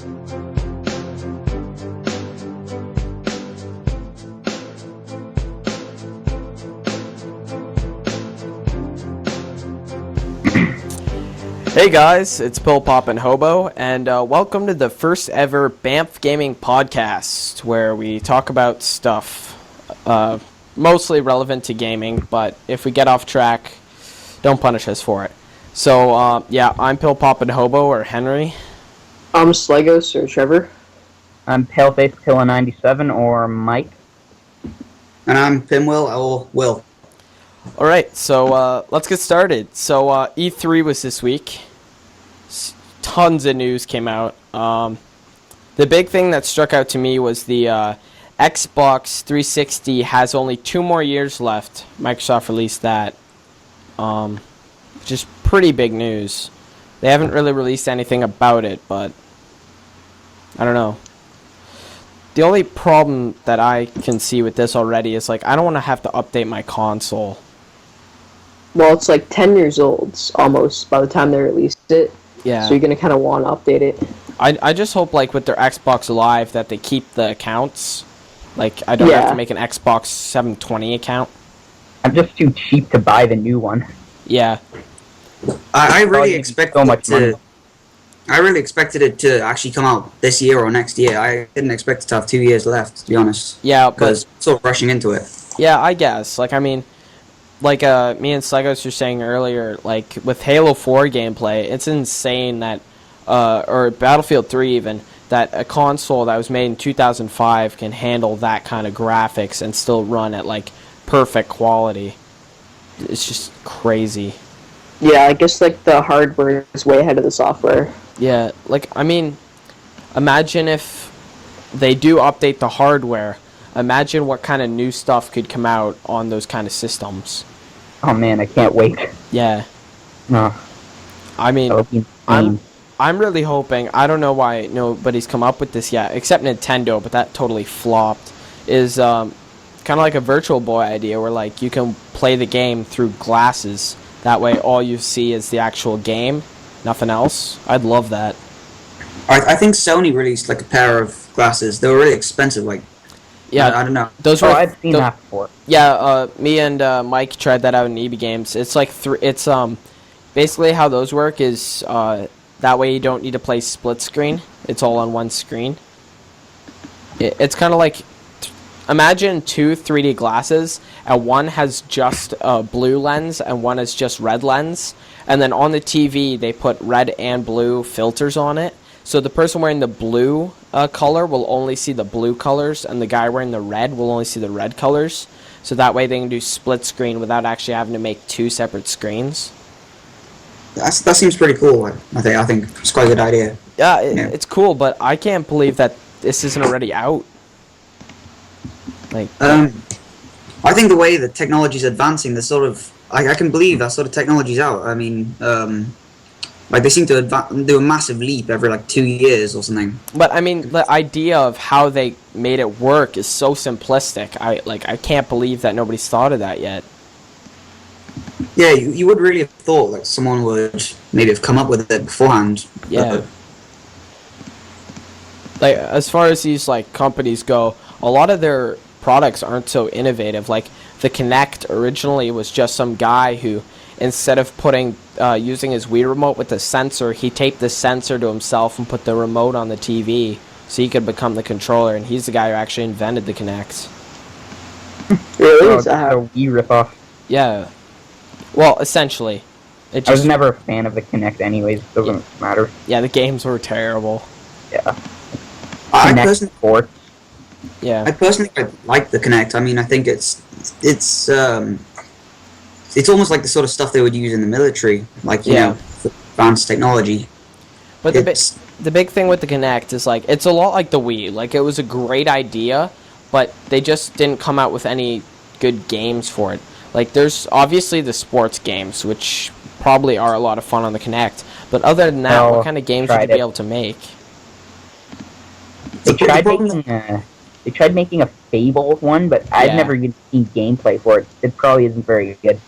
Hey guys, it's PillPoppinHobo, and welcome to the first ever BAMFGaming podcast, where we talk about stuff mostly relevant to gaming, but if we get off track, don't punish us for it. So, yeah, I'm PillPoppinHobo, or Henry. I'm Slegos, or Trevor. I'm PaleFaceKilla97, or Mike. And I'm PinWIll, or Will. Alright, so let's get started. So E3 was this week. Tons of news came out. The big thing that struck out to me was the Xbox 360 has only 2 more years left. Microsoft released that. Just pretty big news. They haven't really released anything about it, but I don't know. The only problem that I can see with this already is, like, I don't want to have to update my console. Well, it's like 10 years old, almost, by the time they released it. Yeah. So you're going to kind of want to update it. I just hope, like, with their Xbox Live that they keep the accounts. Like, I don't have to make an Xbox 720 account. I'm just too cheap to buy the new one. Yeah. I really expected I really expected it to actually come out this year or next year. I didn't expect it to have 2 years left, to be honest. Yeah, because sort of rushing into it. Yeah, I guess. Like, I mean, like me and Slegos were saying earlier, like with Halo 4 gameplay, it's insane that, or Battlefield 3 even, that a console that was made in 2005 can handle that kind of graphics and still run at like perfect quality. It's just crazy. Yeah, I guess like the hardware is way ahead of the software. Yeah, like, I mean, imagine if they do update the hardware. Imagine what kind of new stuff could come out on those kind of systems. Oh man, I can't wait. Yeah. No. I mean, That'll be insane. I'm really hoping, I don't know why nobody's come up with this yet, except Nintendo, but that totally flopped, is kind of like a Virtual Boy idea where, like, you can play the game through glasses. That way all you see is the actual game, nothing else. I'd love that. I think Sony released like a pair of glasses. They were really expensive, like, yeah, I don't know. Those were, I've seen that before. Yeah, me and Mike tried that out in EB Games. It's like it's basically how those work is that way you don't need to play split screen. It's all on one screen. It's kind of like, imagine 2 3D glasses, and one has just a blue lens and one is just red lens, and then on the TV they put red and blue filters on it. So the person wearing the blue color will only see the blue colors, and the guy wearing the red will only see the red colors. So that way they can do split screen without actually having to make 2 separate screens. That seems pretty cool. I think it's quite a good idea. Yeah, it's cool, but I can't believe that this isn't already out. Like, I think the way that technology is advancing, the sort of I can believe that sort of technology's out. I mean, like, they seem to do a massive leap every, like, 2 years or something. But, I mean, the idea of how they made it work is so simplistic. I can't believe that nobody's thought of that yet. Yeah, you would really have thought, like, someone would maybe have come up with it beforehand. Yeah. Like, as far as these, like, companies go, a lot of their products aren't so innovative. Like, the Kinect originally was just some guy who, instead of putting using his Wii remote with the sensor, he taped the sensor to himself and put the remote on the TV so he could become the controller, and he's the guy who actually invented the Kinect. Really? It's a Wii ripoff. Yeah. Well, essentially. I was never a fan of the Kinect anyways, it doesn't matter. Yeah, the games were terrible. Yeah. I personally like the Kinect. I mean, I think it's almost like the sort of stuff they would use in the military, like, you know, for advanced technology. But the big thing with the Kinect is, like, it's a lot like the Wii. Like, it was a great idea, but they just didn't come out with any good games for it. Like, there's obviously the sports games, which probably are a lot of fun on the Kinect. But other than that, what kind of games would you be able to make? They tried making a Fable one, but I've never even seen gameplay for it. It probably isn't very good.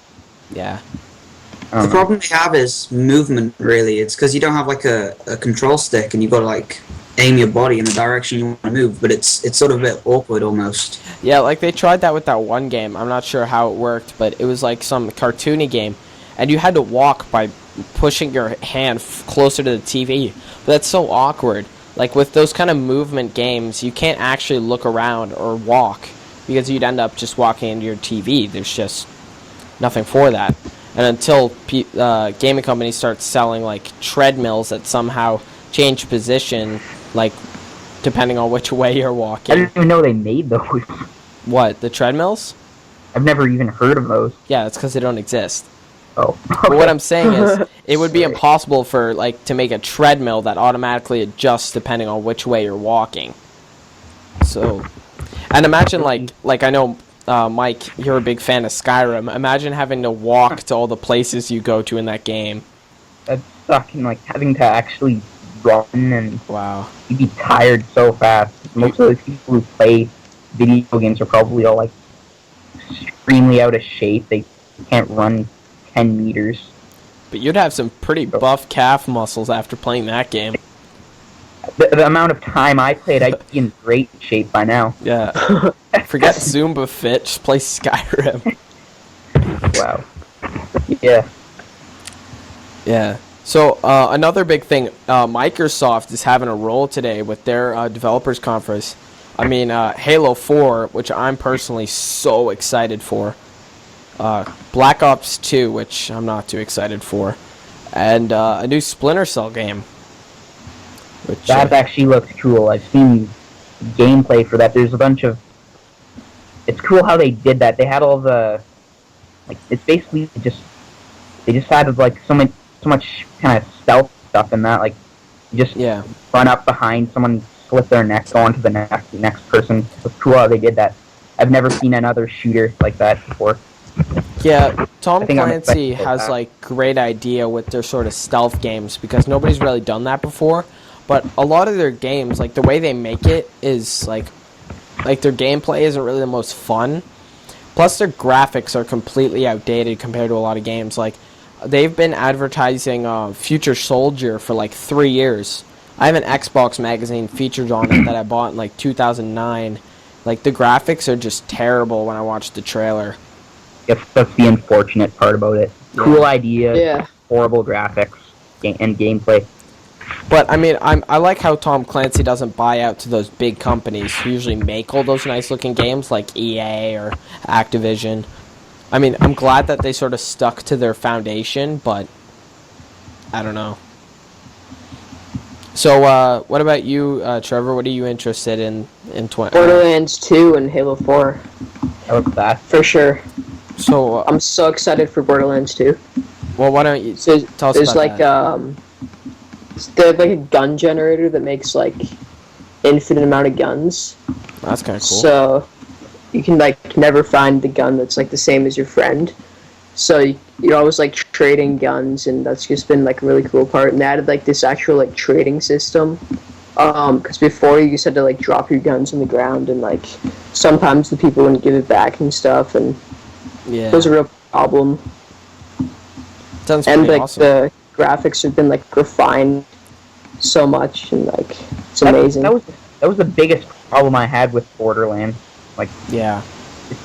Yeah. The problem they have is movement, really. It's because you don't have, like, a control stick, and you've got to, like, aim your body in the direction you want to move, but it's sort of a bit awkward almost. Yeah, like they tried that with that one game. I'm not sure how it worked, but it was like some cartoony game, and you had to walk by pushing your hand closer to the TV. But that's so awkward. Like with those kind of movement games, you can't actually look around or walk because you'd end up just walking into your TV. There's just nothing for that. And until gaming companies start selling like treadmills that somehow change position, like depending on which way you're walking. I didn't even know they made those. What, the treadmills? I've never even heard of those. Yeah, that's because they don't exist. Oh. But what I'm saying is, it would be impossible for like to make a treadmill that automatically adjusts depending on which way you're walking. So, and imagine like I know Mike, you're a big fan of Skyrim. Imagine having to walk to all the places you go to in that game. That's sucking, like having to actually run, and Wow. you'd be tired so fast. Most of the people who play video games are probably all like extremely out of shape. They can't run 10 meters. But you'd have some pretty buff calf muscles after playing that game. The amount of time I played, I'd be in great shape by now. Yeah. Forget Zumba Fit, just play Skyrim. Wow. Yeah. Yeah. So, another big thing, Microsoft is having a role today with their developers conference. I mean, Halo 4, which I'm personally so excited for. Black Ops 2, which I'm not too excited for. And a new Splinter Cell game. Which, That actually looks cool. I've seen gameplay for that. There's a bunch of... It's cool how they did that. They had all the... Like, it's basically just... They just had, like, so much kind of stealth stuff in that. Like, you just run up behind someone, slit their neck, go on to the next person. It's cool how they did that. I've never seen another shooter like that before. Yeah, Tom think I'm Clancy expecting has that. like great idea with their sort of stealth games because nobody's really done that before. But a lot of their games, like the way they make it is like their gameplay isn't really the most fun. Plus their graphics are completely outdated compared to a lot of games. Like they've been advertising Future Soldier for like 3 years. I have an Xbox magazine featured on it that I bought in like 2009. Like the graphics are just terrible when I watched the trailer. That's the unfortunate part about it. Cool idea, horrible graphics, and gameplay. But I mean, I like how Tom Clancy doesn't buy out to those big companies who usually make all those nice looking games like EA or Activision. I mean, I'm glad that they sort of stuck to their foundation, but I don't know. So, what about you, Trevor? What are you interested in 20? Borderlands 2 and Halo 4. I like that. For sure. So, I'm so excited for Borderlands 2. well, why don't you So tell us there's about like that? they have like a gun generator that makes like infinite amount of guns. That's kind of cool. So you can like never find the gun that's like the same as your friend. So you're always like trading guns, and that's just been like a really cool part. And they added like this actual like trading system. Because before you just had to like drop your guns on the ground, and like sometimes the people wouldn't give it back and stuff, and it was a real problem. Sounds And pretty like awesome. the graphics have been like refined so much, and like it's amazing. That was the biggest problem I had with Borderlands. Like, Yeah.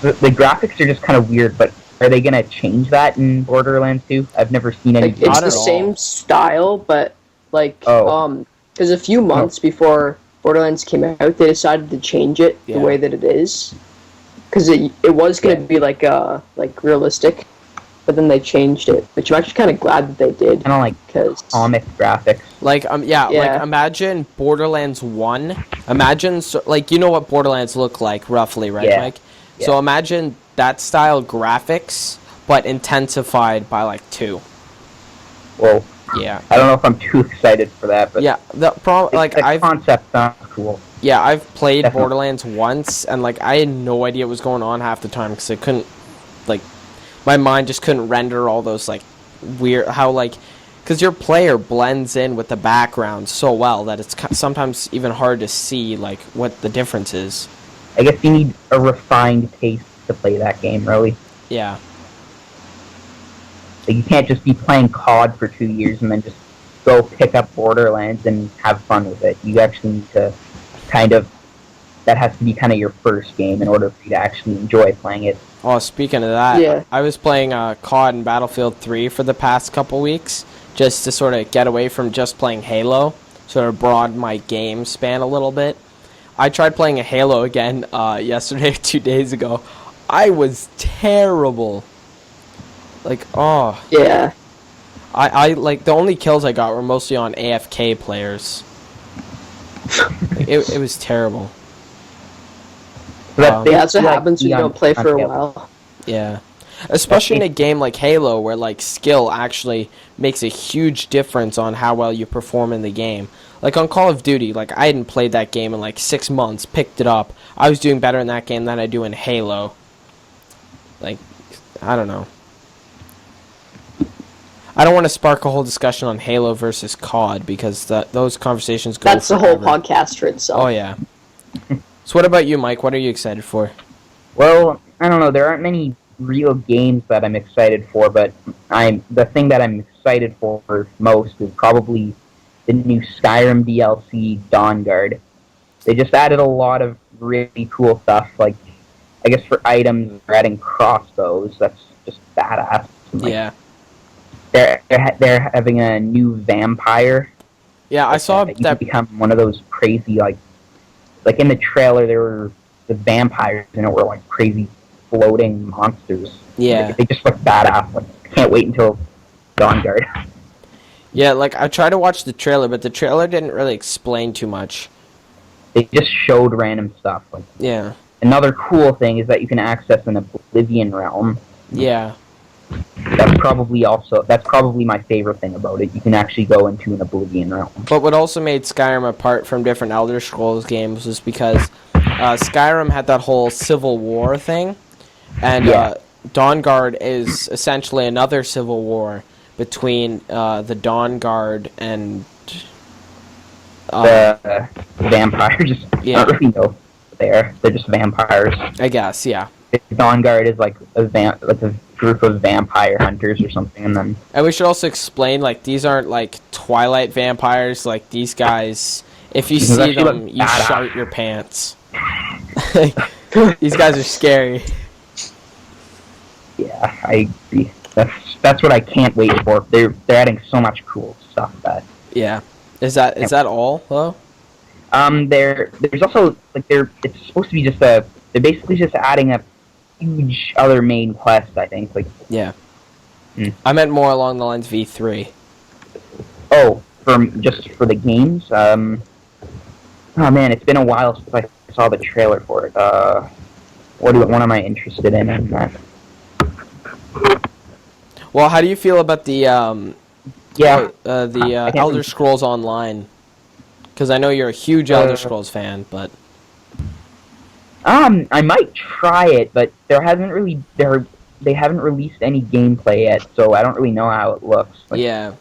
the graphics are just kind of weird, but are they gonna change that in Borderlands 2? I've never seen any. Like, it's Not the at all. same style, but like Oh. because a few months before Borderlands came out, they decided to change it Yeah. the way that it is, because it was gonna be like realistic, but then they changed it, which I'm actually kind of glad that they did, Kind of like because comic graphics. Like Yeah. like imagine Borderlands 1. Imagine like you know what Borderlands look like roughly, right, Yeah. Mike? So imagine that style graphics but intensified by like 2. Well, Yeah. I don't know if I'm too excited for that, but Yeah, the problem like the concept sounds cool. Yeah, I've played Definitely. Borderlands once, and like I had no idea what was going on half the time because I couldn't, like, my mind just couldn't render all those like weird how like, because your player blends in with the background so well that it's sometimes even hard to see like what the difference is. I guess you need a refined taste to play that game, really. Yeah, Like, you can't just be playing COD for 2 years and then just go pick up Borderlands and have fun with it. You actually need to that has to be kind of your first game in order for you to actually enjoy playing it. Oh, speaking of that, Yeah. I was playing COD and Battlefield 3 for the past couple weeks, just to sort of get away from just playing Halo, sort of broaden my game span a little bit. I tried playing a Halo again yesterday, 2 days ago. I was terrible. Like, oh. Yeah. I like, the only kills I got were mostly on AFK players. Like, it was terrible. So Yeah, that's what like happens when you don't play for a while. Yeah. Especially in a game like Halo, where like skill actually makes a huge difference on how well you perform in the game. Like on Call of Duty, like I hadn't played that game in like 6 months, picked it up. I was doing better in that game than I do in Halo. Like, I don't know. I don't want to spark a whole discussion on Halo versus COD, because those conversations go That's the whole forever. podcast for itself. Oh, yeah. So what about you, Mike? What are you excited for? Well, I don't know. There aren't many real games that I'm excited for, but the thing that I'm excited for most is probably the new Skyrim DLC, Dawnguard. They just added a lot of really cool stuff. Like, I guess for items, they're adding crossbows. That's just badass. Like, Yeah. They're having a new vampire. Yeah, I saw You that. can become one of those crazy, like in the trailer, there were the vampires, and it were like crazy floating monsters. Yeah. They just look badass. Like, I can't wait until Dawnguard. Yeah, like I tried to watch the trailer, but the trailer didn't really explain too much. They just showed random stuff. Like, Yeah. another cool thing is that you can access an Oblivion realm. Yeah. That's probably my favorite thing about it. You can actually go into an Oblivion realm. But what also made Skyrim apart from different Elder Scrolls games was because Skyrim had that whole Civil War thing, and Yeah. Dawnguard is essentially another Civil War between the Dawnguard and The vampires, Yeah. I don't really know what they're just vampires. I guess, yeah. The Dawnguard is like a group of vampire hunters or something, and then And we should also explain, like, these aren't like Twilight vampires. Like, these guys, if you These see actually them, look you badass. shart your pants. These guys are scary. yeah, I agree. That's what I can't wait for. They're adding so much cool stuff that. Yeah. Is that all though? There's also like it's supposed to be just they're basically just adding a huge other main quest, I think. Like, Yeah. Hmm. I meant more along the lines of E3. oh, just for the games. Oh man, it's been a while since I saw the trailer for it. What am I interested in that? Well, how do you feel about the Yeah, I can't Elder really- Scrolls Online? Because I know you're a huge Elder Scrolls fan, but I might try it, but they haven't released any gameplay yet, so I don't really know how it looks. Like, yeah,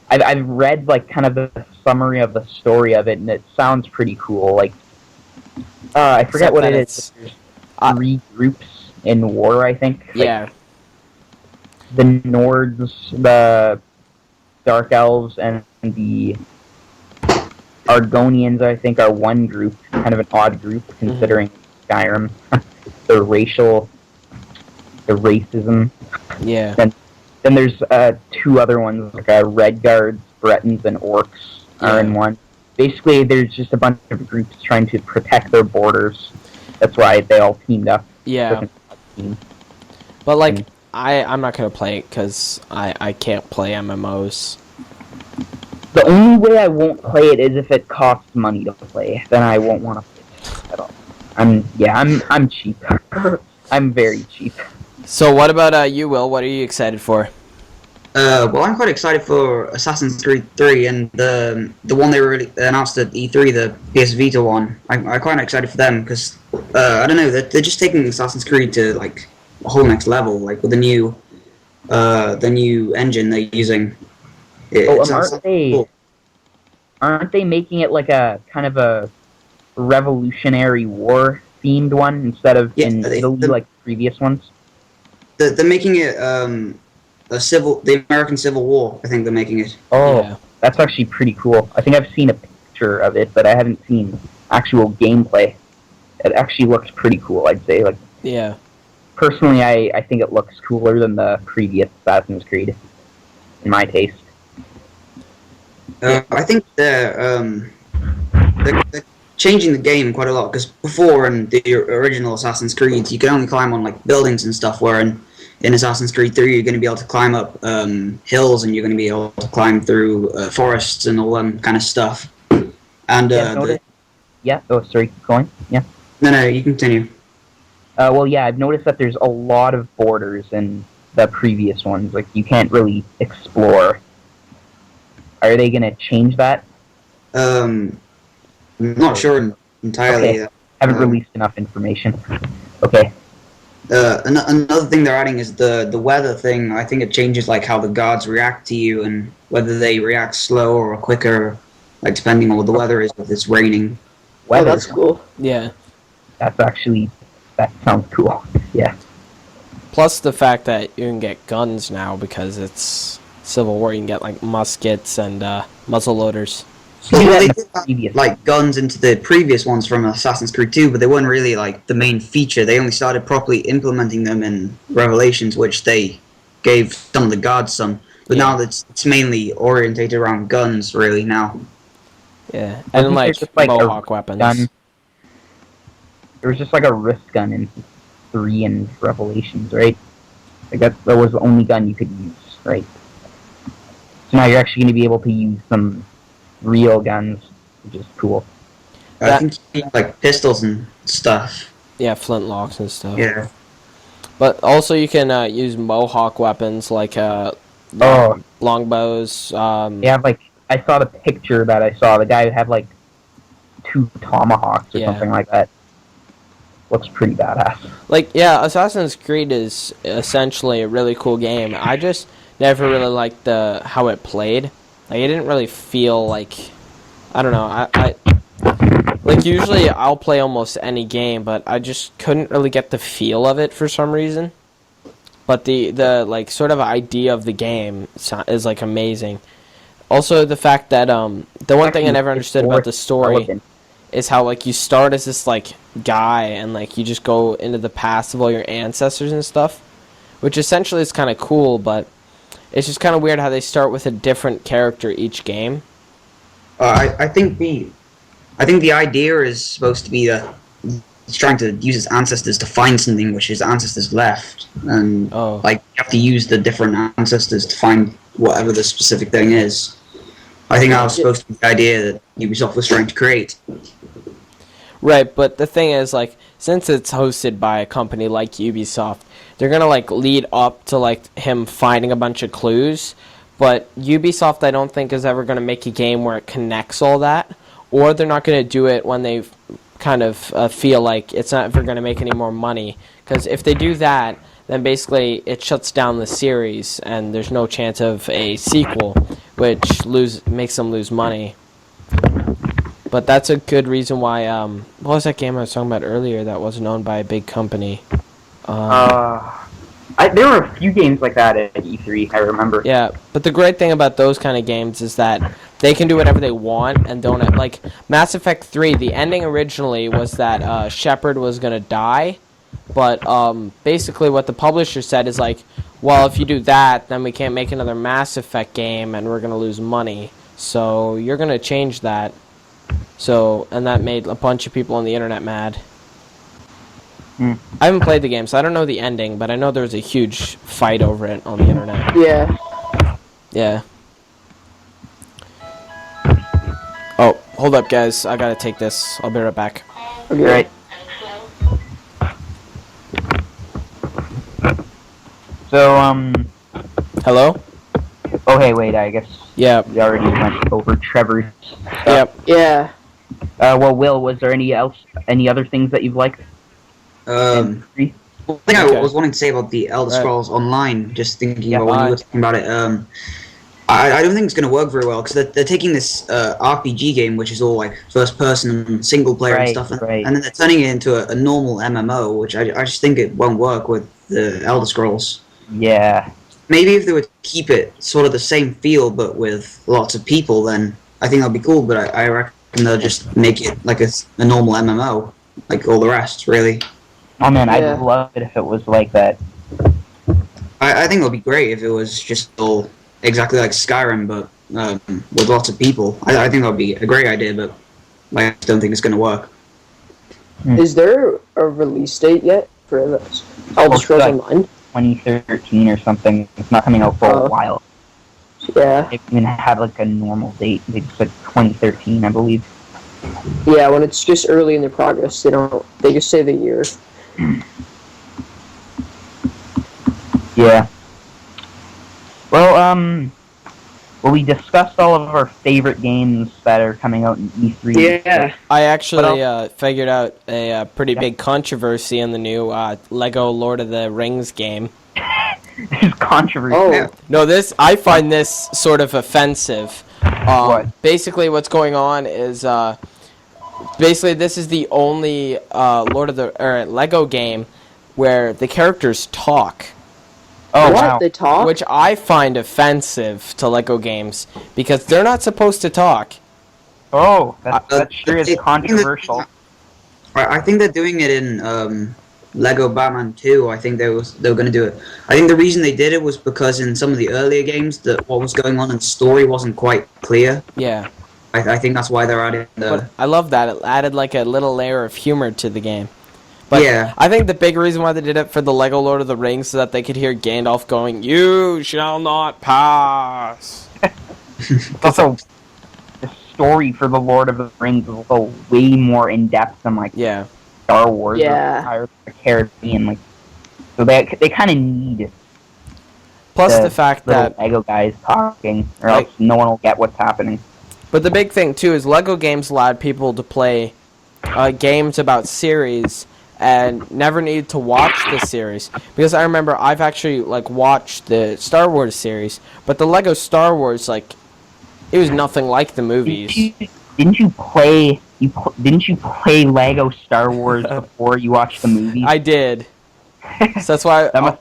I've read like kind of the summary of the story of it, and it sounds pretty cool. Like, I forget Except what that it it's- is. There's 3 groups in war, I think. Like, yeah, the Nords, the Dark Elves, and the Argonians, I think, are one group, kind of an odd group considering Skyrim. the racism. yeah, Then there's 2 other ones, like Red Guards, Bretons, and Orcs are in one. Basically, there's just a bunch of groups trying to protect their borders. That's why they all teamed up. yeah. But like, I'm not gonna play it because I can't play MMOs. The only way I won't play it is if it costs money to play. Then I won't want to play it at all. I'm cheap. I'm very cheap. So what about you, Will? What are you excited for? Well, I'm quite excited for Assassin's Creed 3 and the one they really announced at E3, the PS Vita one. I'm quite excited for them because I don't know, they're just taking Assassin's Creed to like a whole next level, like with the new engine they're using. Aren't they making it like a kind of a Revolutionary War themed one instead of in Italy like previous ones? They're making it the American Civil War. I think they're making it. Oh, Yeah. That's actually pretty cool. I think I've seen a picture of it, but I haven't seen actual gameplay. It actually looks pretty cool, I'd say. Like, Yeah. personally, I think it looks cooler than the previous Assassin's Creed, in my taste. I think they're changing the game quite a lot, because before in the original Assassin's Creed, you could only climb on like buildings and stuff, where in Assassin's Creed 3 you're going to be able to climb up hills, and you're going to be able to climb through forests and all that kind of stuff. And Yeah, oh, sorry, keep going. Yeah. no, you continue. Well, yeah, I've noticed that there's a lot of borders in the previous ones. Like, you can't really explore. Are they going to change that? I'm not sure entirely. Okay. Haven't released enough information. Okay. Another thing they're adding is the weather thing. I think it changes like how the guards react to you, and whether they react slower or quicker, like depending on what the weather is. If it's raining. Oh, that's cool. Yeah. That sounds cool. Yeah. Plus the fact that you can get guns now because it's Civil War. You can get like muskets and muzzle loaders. Well, they did have, like guns into the previous ones from Assassin's Creed 2, but they weren't really like the main feature. They only started properly implementing them in Revelations, which they gave some of the guards some. But now it's mainly orientated around guns, really now. Yeah, and like Mohawk weapons. Gun. There was just like a wrist gun in 3 and Revelations, right? Like that was the only gun you could use, right? So now you're actually going to be able to use some real guns, which is cool. I think like pistols and stuff. Yeah, flintlocks and stuff. Yeah. But also you can use Mohawk weapons like longbows. Yeah, like I saw the picture that I saw. The guy who had like 2 tomahawks or something like that. Looks pretty badass. Like, yeah, Assassin's Creed is essentially a really cool game. I just never really liked how it played. Like, it didn't really feel like, I don't know, I like, usually I'll play almost any game, but I just couldn't really get the feel of it for some reason. But the like, sort of idea of the game is, like, amazing. Also, the fact that, the one thing I never understood about the story is how, like, you start as this, like, guy, and, like, you just go into the past of all your ancestors and stuff, which essentially is kind of cool, but it's just kind of weird how they start with a different character each game. I think the idea is supposed to be that he's trying to use his ancestors to find something which his ancestors left, and like you have to use the different ancestors to find whatever the specific thing is. I think that was supposed to be the idea that Ubisoft was trying to create. Right, but the thing is, like, since it's hosted by a company like Ubisoft, they're gonna, like, lead up to, like, him finding a bunch of clues, but Ubisoft, I don't think, is ever gonna make a game where it connects all that, or they're not gonna do it when they kind of feel like it's not ever gonna make any more money, because if they do that, then basically it shuts down the series, and there's no chance of a sequel, which makes them lose money. But that's a good reason why, what was that game I was talking about earlier that wasn't owned by a big company? there were a few games like that at E3, I remember. Yeah, but the great thing about those kind of games is that they can do whatever they want and don't, like, Mass Effect 3, the ending originally was that Shepard was going to die, but basically what the publisher said is, like, well, if you do that, then we can't make another Mass Effect game and we're going to lose money, so you're going to change that. So, and that made a bunch of people on the internet mad. I haven't played the game, so I don't know the ending, but I know there was a huge fight over it on the internet. Yeah. Yeah. Oh, hold up, guys. I gotta take this. I'll be right back. Okay. Right. So, Hello? Oh, hey, wait, I guess Yeah. we already went over Trevor's stuff. Yep. Yeah. Well, Will, was there any other things that you've liked? One thing I was wanting to say about the Elder Scrolls Online, just thinking about when you were talking about it, I don't think it's going to work very well, because they're taking this RPG game, which is all like first person and single player and stuff, and then they're turning it into a normal MMO, which I just think it won't work with the Elder Scrolls. Yeah. Maybe if they were keep it sort of the same feel but with lots of people, then I think that'll be cool. But I reckon they'll just make it like a normal MMO, like all the rest, really. Oh man, Yeah. I'd love it if it was like that. I think it'll be great if it was just all exactly like Skyrim, but with lots of people. I think that'll be a great idea, but I just don't think it's going to work. Is there a release date yet for this? Elder Scrolls like- Online? 2013 or something. It's not coming out for a while. Yeah. They even had like a normal date. They just said 2013, I believe. Yeah, when it's just early in the progress, they just say the year. Yeah. Well, we discussed all of our favorite games that are coming out in E3. Yeah. I actually figured out a pretty big controversy in the new Lego Lord of the Rings game. There's controversy. Oh. No, I find this sort of offensive. What? Basically, what's going on is basically this is the only Lego game where the characters talk. Oh, What? wow. They talk? Which I find offensive to Lego games because they're not supposed to talk. Oh, that sure is I- controversial. I think they're doing it in Lego Batman 2. I think they were going to do it. I think the reason they did it was because in some of the earlier games, that what was going on in the story wasn't quite clear. Yeah, I think that's why they're adding the. but I love that. It added like a little layer of humor to the game. But Yeah. I think the big reason why they did it for the Lego Lord of the Rings so that they could hear Gandalf going, "You shall not pass." Also, the story for the Lord of the Rings is also way more in depth than like Yeah. Star Wars Yeah. or the Caribbean. Like, so they kind of need Plus the fact little that, Lego guys talking, or Like- else no one will get what's happening. but the big thing too is Lego games allowed people to play games about series and never needed to watch the series, because I remember I've actually like watched the Star Wars series, but the Lego Star Wars, like, it was nothing like the movies. Didn't you play Lego Star Wars before you watched the movie? I did. So that's why That must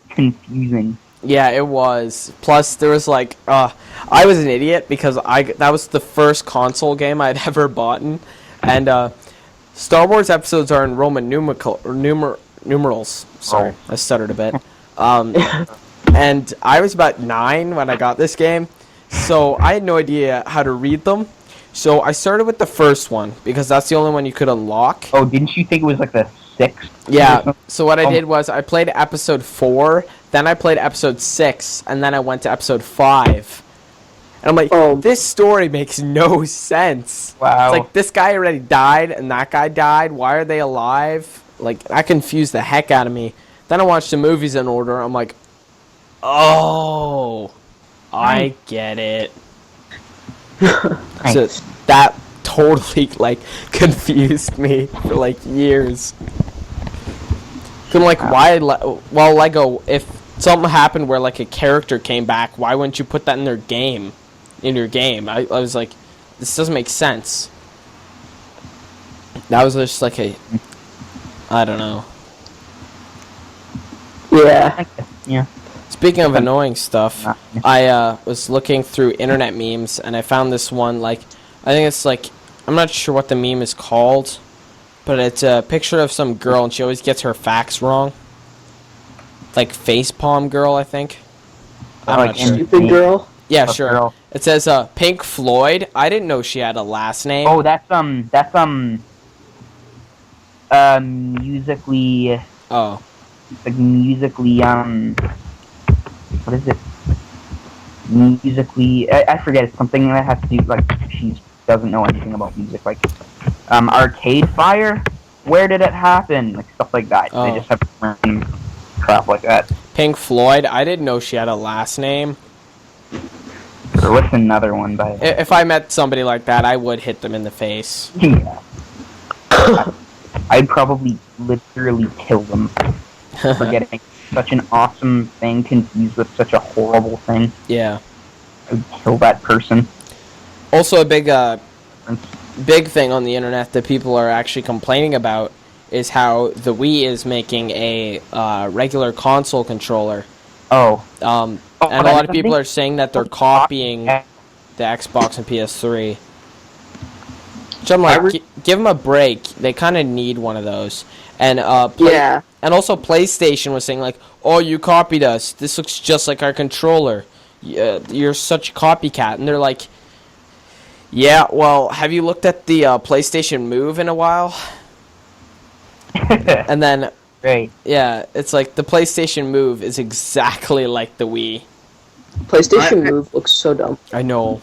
be confusing. yeah, it was. Plus there was like I was an idiot because that was the first console game I'd ever bought, and Star Wars episodes are in Roman numerals. Sorry, I stuttered a bit. And I was about 9 when I got this game, so I had no idea how to read them. So I started with the first one because that's the only one you could unlock. Oh, didn't you think it was like the 6th? Yeah. So what I did was I played episode 4, then I played episode 6, and then I went to episode 5. And I'm like, this story makes no sense. Wow. It's like, this guy already died, and that guy died. Why are they alive? Like, that confused the heck out of me. Then I watched the movies in order. I'm like, oh, I get it. So that totally, like, confused me for, like, years. I'm like, well, Lego, if something happened where, like, a character came back, why wouldn't you put that in their game? In your game. I was like, this doesn't make sense. That was just like I don't know. Yeah. Yeah. Speaking of annoying stuff, I was looking through internet memes and I found this one, like, I think it's like, I'm not sure what the meme is called, but it's a picture of some girl and she always gets her facts wrong. Like Facepalm Girl, I think. I'm not sure. Stupid girl. Yeah, A sure. girl. It says Pink Floyd. I didn't know she had a last name. Oh, that's musically, Oh. like musically, what is it? Musically, I forget. It's something that has to do, like, she doesn't know anything about music. Like, Arcade Fire? Where did it happen? Like, stuff like that. Oh. They just have random crap like that. Pink Floyd. I didn't know she had a last name. Or what's another one by... If I met somebody like that, I would hit them in the face. Yeah. I'd probably literally kill them for getting such an awesome thing confused with such a horrible thing. Yeah. I would kill that person. Also, a big thing on the internet that people are actually complaining about is how the Wii is making a regular console controller. Oh. And a lot of people are saying that they're copying the Xbox and PS3. Which I'm like, give them a break. They kind of need one of those. And and also PlayStation was saying like, oh, you copied us. This looks just like our controller. You're such a copycat. And they're like, yeah, well, have you looked at the PlayStation Move in a while? And then, right. Yeah, it's like the PlayStation Move is exactly like the Wii. PlayStation Move looks so dumb. I know.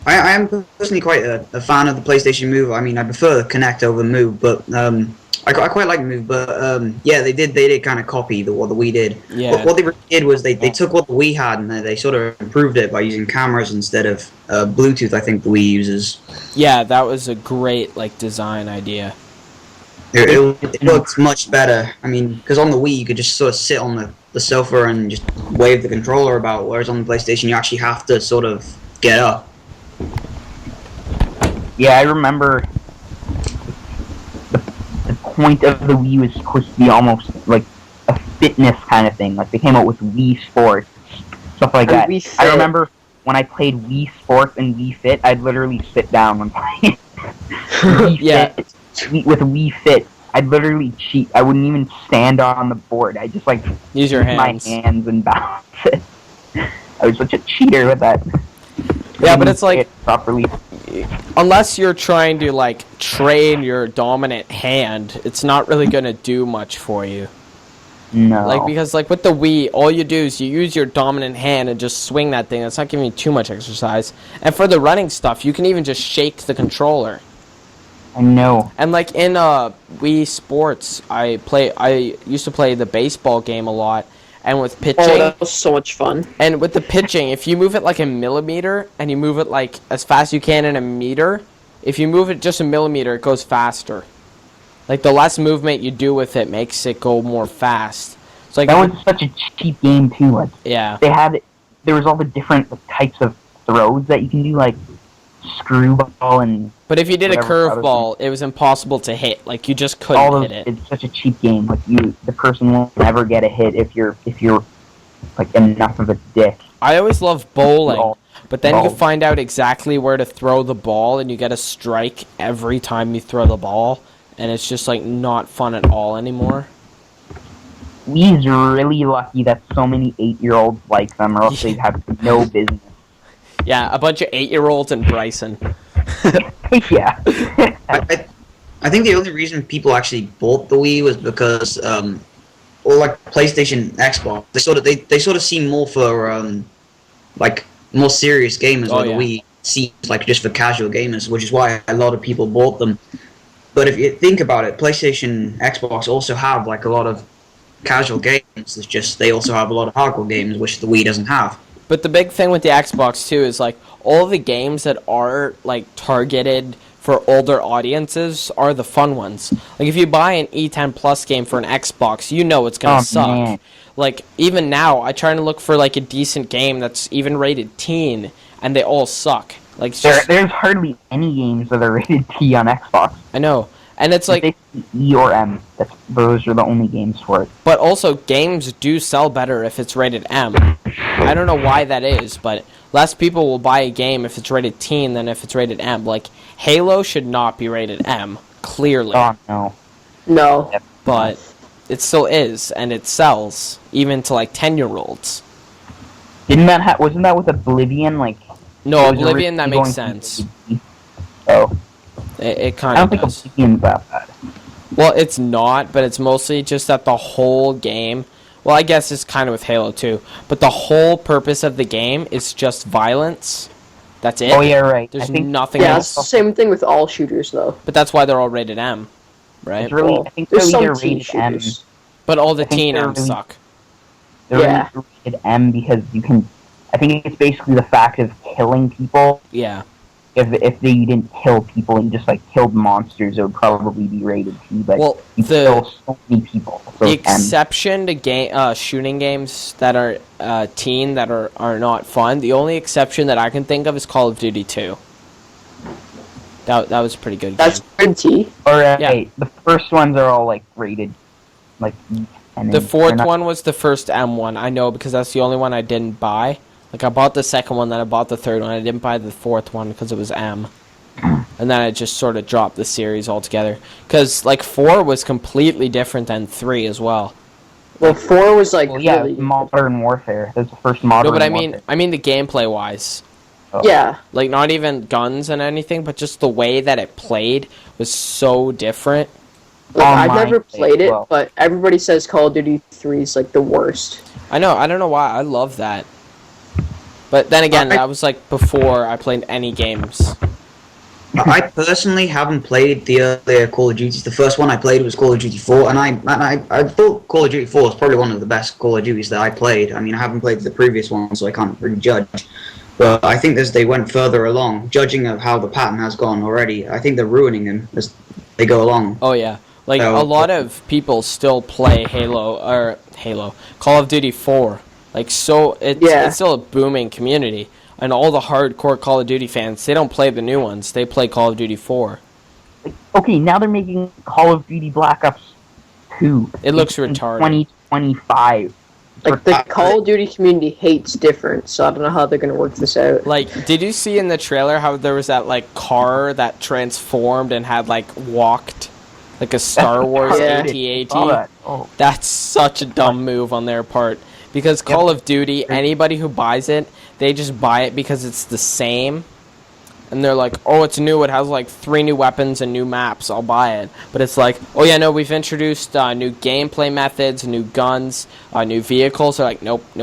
I am personally quite a fan of the PlayStation Move. I mean, I prefer the Kinect over Move, but I quite like Move. But yeah, they did kind of copy what the Wii did. Yeah. What they really did was they took what the Wii had and they sort of improved it by using cameras instead of Bluetooth. I think the Wii uses. Yeah, that was a great like design idea. It looks much better. I mean, because on the Wii you could just sort of sit on the sofa and just wave the controller about, whereas on the PlayStation you actually have to sort of get up. Yeah, I remember the point of the Wii was supposed to be almost like a fitness kind of thing. Like they came out with Wii Sports, stuff like that. I remember when I played Wii Sports and Wii Fit, I'd literally sit down when playing. With Wii Fit, I'd literally cheat. I wouldn't even stand on the board. I just like use your hands. My hands and bounce it. I was such a cheater with that. Yeah, but it's like properly. Unless you're trying to like train your dominant hand, it's not really gonna do much for you. No. Like because like with the Wii, all you do is you use your dominant hand and just swing that thing. That's not giving you too much exercise. And for the running stuff, you can even just shake the controller. I know. And like in Wii Sports, I used to play the baseball game a lot. And with pitching... Oh, that was so much fun. And with the pitching, if you move it like a millimeter, and you move it like as fast as you can in a meter, if you move it just a millimeter, it goes faster. Like the less movement you do with it makes it go more fast. It's like that was such a cheap game too. Like yeah, there was all the different types of throws that you can do, like screwball and. But if you did a curveball, it was impossible to hit. Like you just couldn't hit it. It's such a cheap game. Like the person will never get a hit if you're like enough of a dick. I always loved bowling, but then you find out exactly where to throw the ball, and you get a strike every time you throw the ball, and it's just like not fun at all anymore. We's really lucky that so many 8-year-olds like them, or else they'd have no business. Yeah, a bunch of 8-year-olds and Bryson. Yeah. I think the only reason people actually bought the Wii was because, or like PlayStation, Xbox, they sort of seem more for like more serious gamers. While the Wii seems like just for casual gamers, which is why a lot of people bought them. But if you think about it, PlayStation, Xbox also have like a lot of casual games. It's just they also have a lot of hardcore games, which the Wii doesn't have. But the big thing with the Xbox too is like all the games that are like targeted for older audiences are the fun ones. Like if you buy an E10 Plus game for an Xbox, you know it's gonna suck. Man. Like even now, I try to look for like a decent game that's even rated teen, and they all suck. Like there's hardly any games that are rated T on Xbox. I know. And it's like E or M. Those are the only games for it. But also, games do sell better if it's rated M. I don't know why that is, but less people will buy a game if it's rated teen than if it's rated M. Like Halo should not be rated M, clearly. Oh no. No. But it still is, and it sells even to like 10-year-olds. Wasn't that with Oblivion? Like no, Oblivion that makes sense. Oh. It kind of does. I don't think Oblivion's that bad. Well, it's not, but it's mostly just that the whole game... Well, I guess it's kind of with Halo, too. But the whole purpose of the game is just violence. That's it. Oh, yeah, right. There's nothing else. Yeah, else. it's the same thing with all shooters, though. But that's why they're all rated M, right? Really, I think they're either rated M. But all the teen M's suck. They're rated M because you can... I think it's basically the fact of killing people. Yeah. If they didn't kill people and just like killed monsters, it would probably be rated T. But well, you kill so many people. So the exception to shooting games that are teen that are not fun. The only exception that I can think of is Call of Duty 2. That was a pretty good game. That's rated T. Alright, the first ones are all like rated like And The then fourth they're not- one was the first M one. I know because that's the only one I didn't buy. Like I bought the second one, then I bought the third one. I didn't buy the fourth one because it was M. And then I just sort of dropped the series altogether. Because like 4 was completely different than 3 as well. Well, 4 was like Well, yeah, really. Modern Warfare. That's the first Modern No, but Warfare. I mean the gameplay wise. Oh. Yeah. Like not even guns and anything, but just the way that it played was so different. Like, I've Online never play as played it, well. but everybody says Call of Duty 3 is like the worst. I know. I don't know why. I love that. But then again, that was like before I played any games. I personally haven't played the earlier Call of Duties. The first one I played was Call of Duty 4, and I thought Call of Duty 4 was probably one of the best Call of Duties that I played. I mean, I haven't played the previous one, so I can't really judge. But I think as they went further along, judging of how the pattern has gone already, I think they're ruining them as they go along. Oh yeah, like So- a lot of people still play Call of Duty 4. Like so, it's still a booming community. And all the hardcore Call of Duty fans, they don't play the new ones. They play Call of Duty 4. Like, okay, now they're making Call of Duty Black Ops 2. It looks in retarded. 2025. Like the Call of Duty community hates difference, so I don't know how they're gonna work this out. Like, did you see in the trailer how there was that like car that transformed and had like walked like a Star Wars Yeah. AT-AT? Saw that. Oh. That's such a dumb move on their part. Because Call of Duty, anybody who buys it, they just buy it because it's the same. And they're like, oh, it's new. It has like 3 new weapons and new maps. I'll buy it. But it's like, oh yeah, no, we've introduced new gameplay methods, new guns, new vehicles. They're like, nope. I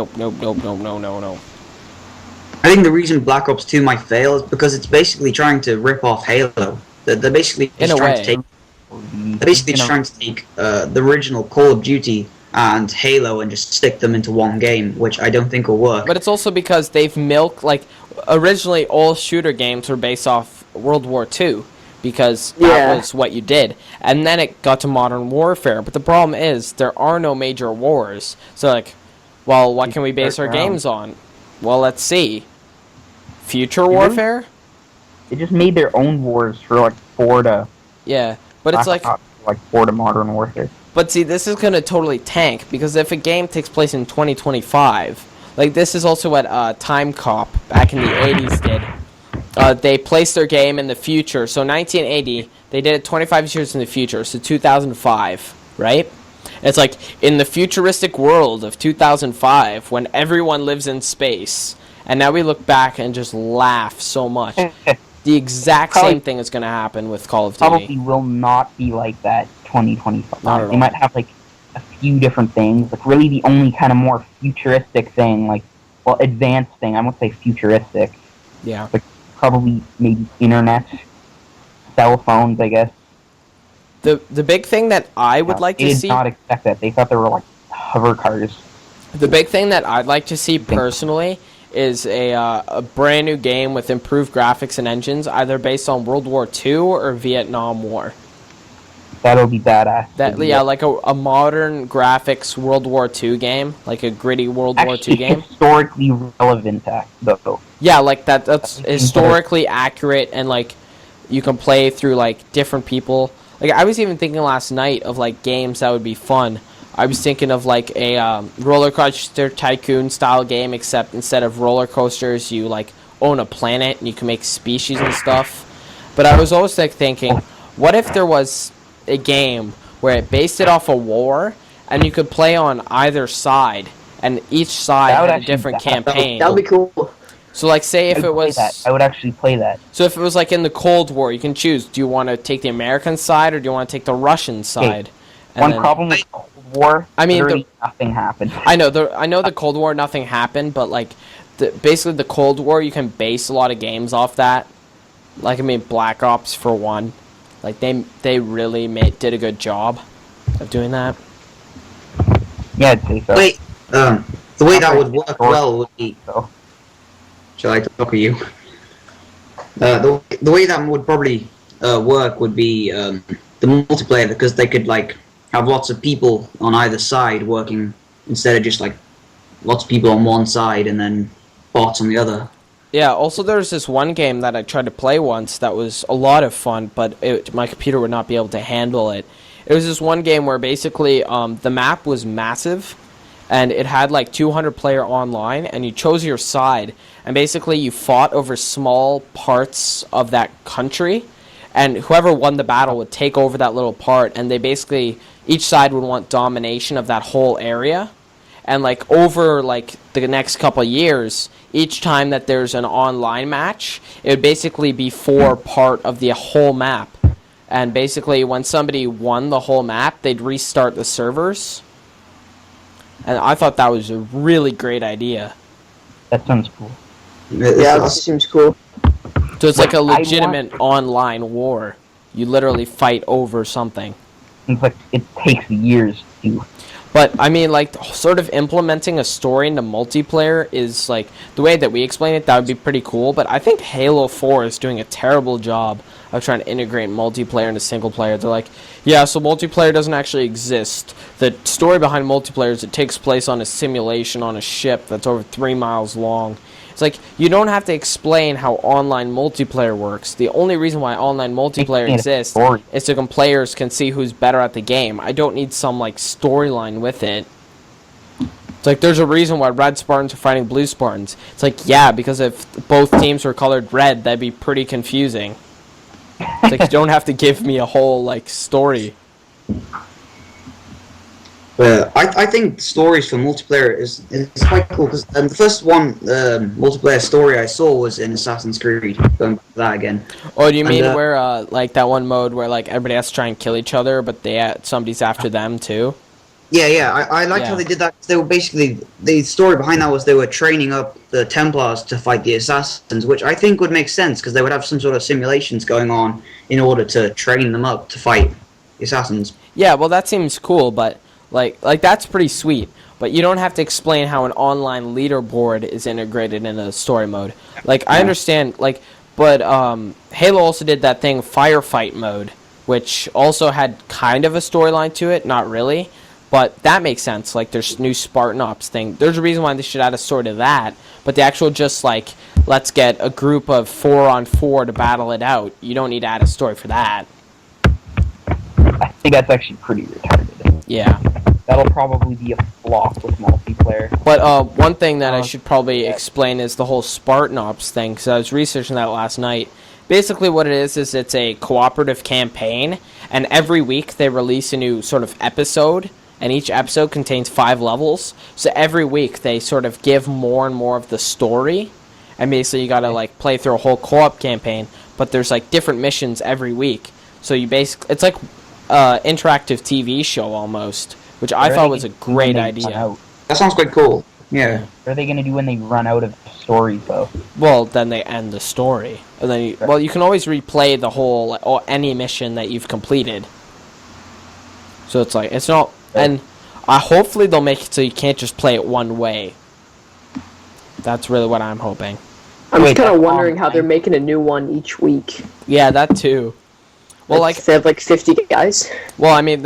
think the reason Black Ops 2 might fail is because it's basically trying to rip off Halo. They're basically In just a trying way. to take. They're basically just trying to take the original Call of Duty and Halo and just stick them into one game, which I don't think will work. But it's also because they've milked, like, originally all shooter games were based off World War II. Because that was what you did. And then it got to Modern Warfare. But the problem is, there are no major wars. So, like, well, what can we base our games on? Well, let's see. Future Warfare? They just made their own wars for like 4 to... Yeah. But it's like... 4 to Modern Warfare. But see, this is going to totally tank, because if a game takes place in 2025, like this is also what Time Cop back in the 80s did. They placed their game in the future. So 1980, they did it 25 years in the future, so 2005, right? It's like, in the futuristic world of 2005, when everyone lives in space, and now we look back and just laugh so much. The exact same thing is going to happen with Call of Duty. Probably will not be like that 2025. Not at They all. might have like a few different things. Like really the only kind of more futuristic thing, like, well, advanced thing, I won't say futuristic. Yeah. But probably maybe internet, cell phones, I guess. The big thing that I would like They to did see... not expect that. They thought they were like hover cars. The big thing that I'd like to see personally is a brand new game with improved graphics and engines, either based on World War II or Vietnam War. That'll be badass. Like a modern graphics World War II game, like a gritty World War II Actually, game. historically relevant, though. Yeah, like that's historically accurate, and like you can play through like different people. Like I was even thinking last night of like games that would be fun. I was thinking of like a roller coaster tycoon style game, except instead of roller coasters, you like own a planet and you can make species and stuff. But I was always like thinking, what if there was a game where it based it off a war, and you could play on either side, and each side had a different campaign. That would be cool. So like, say if it was, I would actually play that. so if it was like in the Cold War, you can choose: do you want to take the American side or do you want to take the Russian side? And One then- problem with Cold War, I mean, literally nothing happened. I know the Cold War, nothing happened, but like, basically the Cold War, you can base a lot of games off that. Like, I mean, Black Ops for one, like they really did a good job of doing that. Yeah, I'd say so. Wait, the way that would work well would be. So, Shall I talk to you? The way that would probably work would be the multiplayer, because they could like have lots of people on either side working instead of just like lots of people on one side and then bots on the other. Yeah, also there's this one game that I tried to play once that was a lot of fun, but my computer would not be able to handle it. It was this one game where basically the map was massive, and it had like 200 player online, and you chose your side, and basically you fought over small parts of that country, and whoever won the battle would take over that little part, and they basically, each side would want domination of that whole area. And like over like the next couple of years, each time that there's an online match, it would basically be for part of the whole map. And basically when somebody won the whole map, they'd restart the servers. And I thought that was a really great idea. That sounds cool. Yeah, that seems cool. So it's like a legitimate online war. You literally fight over something. It's like it takes years to. But, I mean, like, sort of implementing a story into multiplayer is, like, the way that we explain it, that would be pretty cool. But I think Halo 4 is doing a terrible job of trying to integrate multiplayer into single player. They're like, yeah, so multiplayer doesn't actually exist. The story behind multiplayer is it takes place on a simulation on a ship that's over 3 miles long. It's like, you don't have to explain how online multiplayer works. The only reason why online multiplayer exists is so players can see who's better at the game. I don't need some, like, storyline with it. It's like, there's a reason why red Spartans are fighting blue Spartans. It's like, yeah, because if both teams were colored red, that'd be pretty confusing. It's like, you don't have to give me a whole, like, story. I think stories for multiplayer is quite cool because the first one multiplayer story I saw was in Assassin's Creed. Going back to that again. Oh, do you mean where like that one mode where like everybody has to try and kill each other, but somebody's after them too? Yeah. I liked how they did that. They were basically the story behind that was they were training up the Templars to fight the Assassins, which I think would make sense because they would have some sort of simulations going on in order to train them up to fight the Assassins. Yeah, well that seems cool, but. Like that's pretty sweet, but you don't have to explain how an online leaderboard is integrated in a story mode. Like, I understand, like, but Halo also did that thing, Firefight mode, which also had kind of a storyline to it, not really, but that makes sense. Like, there's new Spartan Ops thing. There's a reason why they should add a story to that, but the actual just, like, let's get a group of 4-on-4 to battle it out, you don't need to add a story for that. I think that's actually pretty retarded. Yeah. That'll probably be a flop with multiplayer. But one thing that I should probably explain is the whole Spartan Ops thing, because I was researching that last night. Basically what it is it's a cooperative campaign, and every week they release a new sort of episode, and each episode contains 5 levels. So every week they sort of give more and more of the story, and basically you gotta like play through a whole co-op campaign, but there's like different missions every week. So you it's like interactive TV show almost. Which I thought was a great idea. That sounds quite cool. Yeah. What are they going to do when they run out of stories, though? Well, then they end the story. And then you can always replay the whole, or any mission that you've completed. So it's like, it's not... And hopefully they'll make it so you can't just play it one way. That's really what I'm hoping. I'm just kind of wondering how they're making a new one each week. Yeah, that too. Well, like they have like 50 guys. Well, I mean,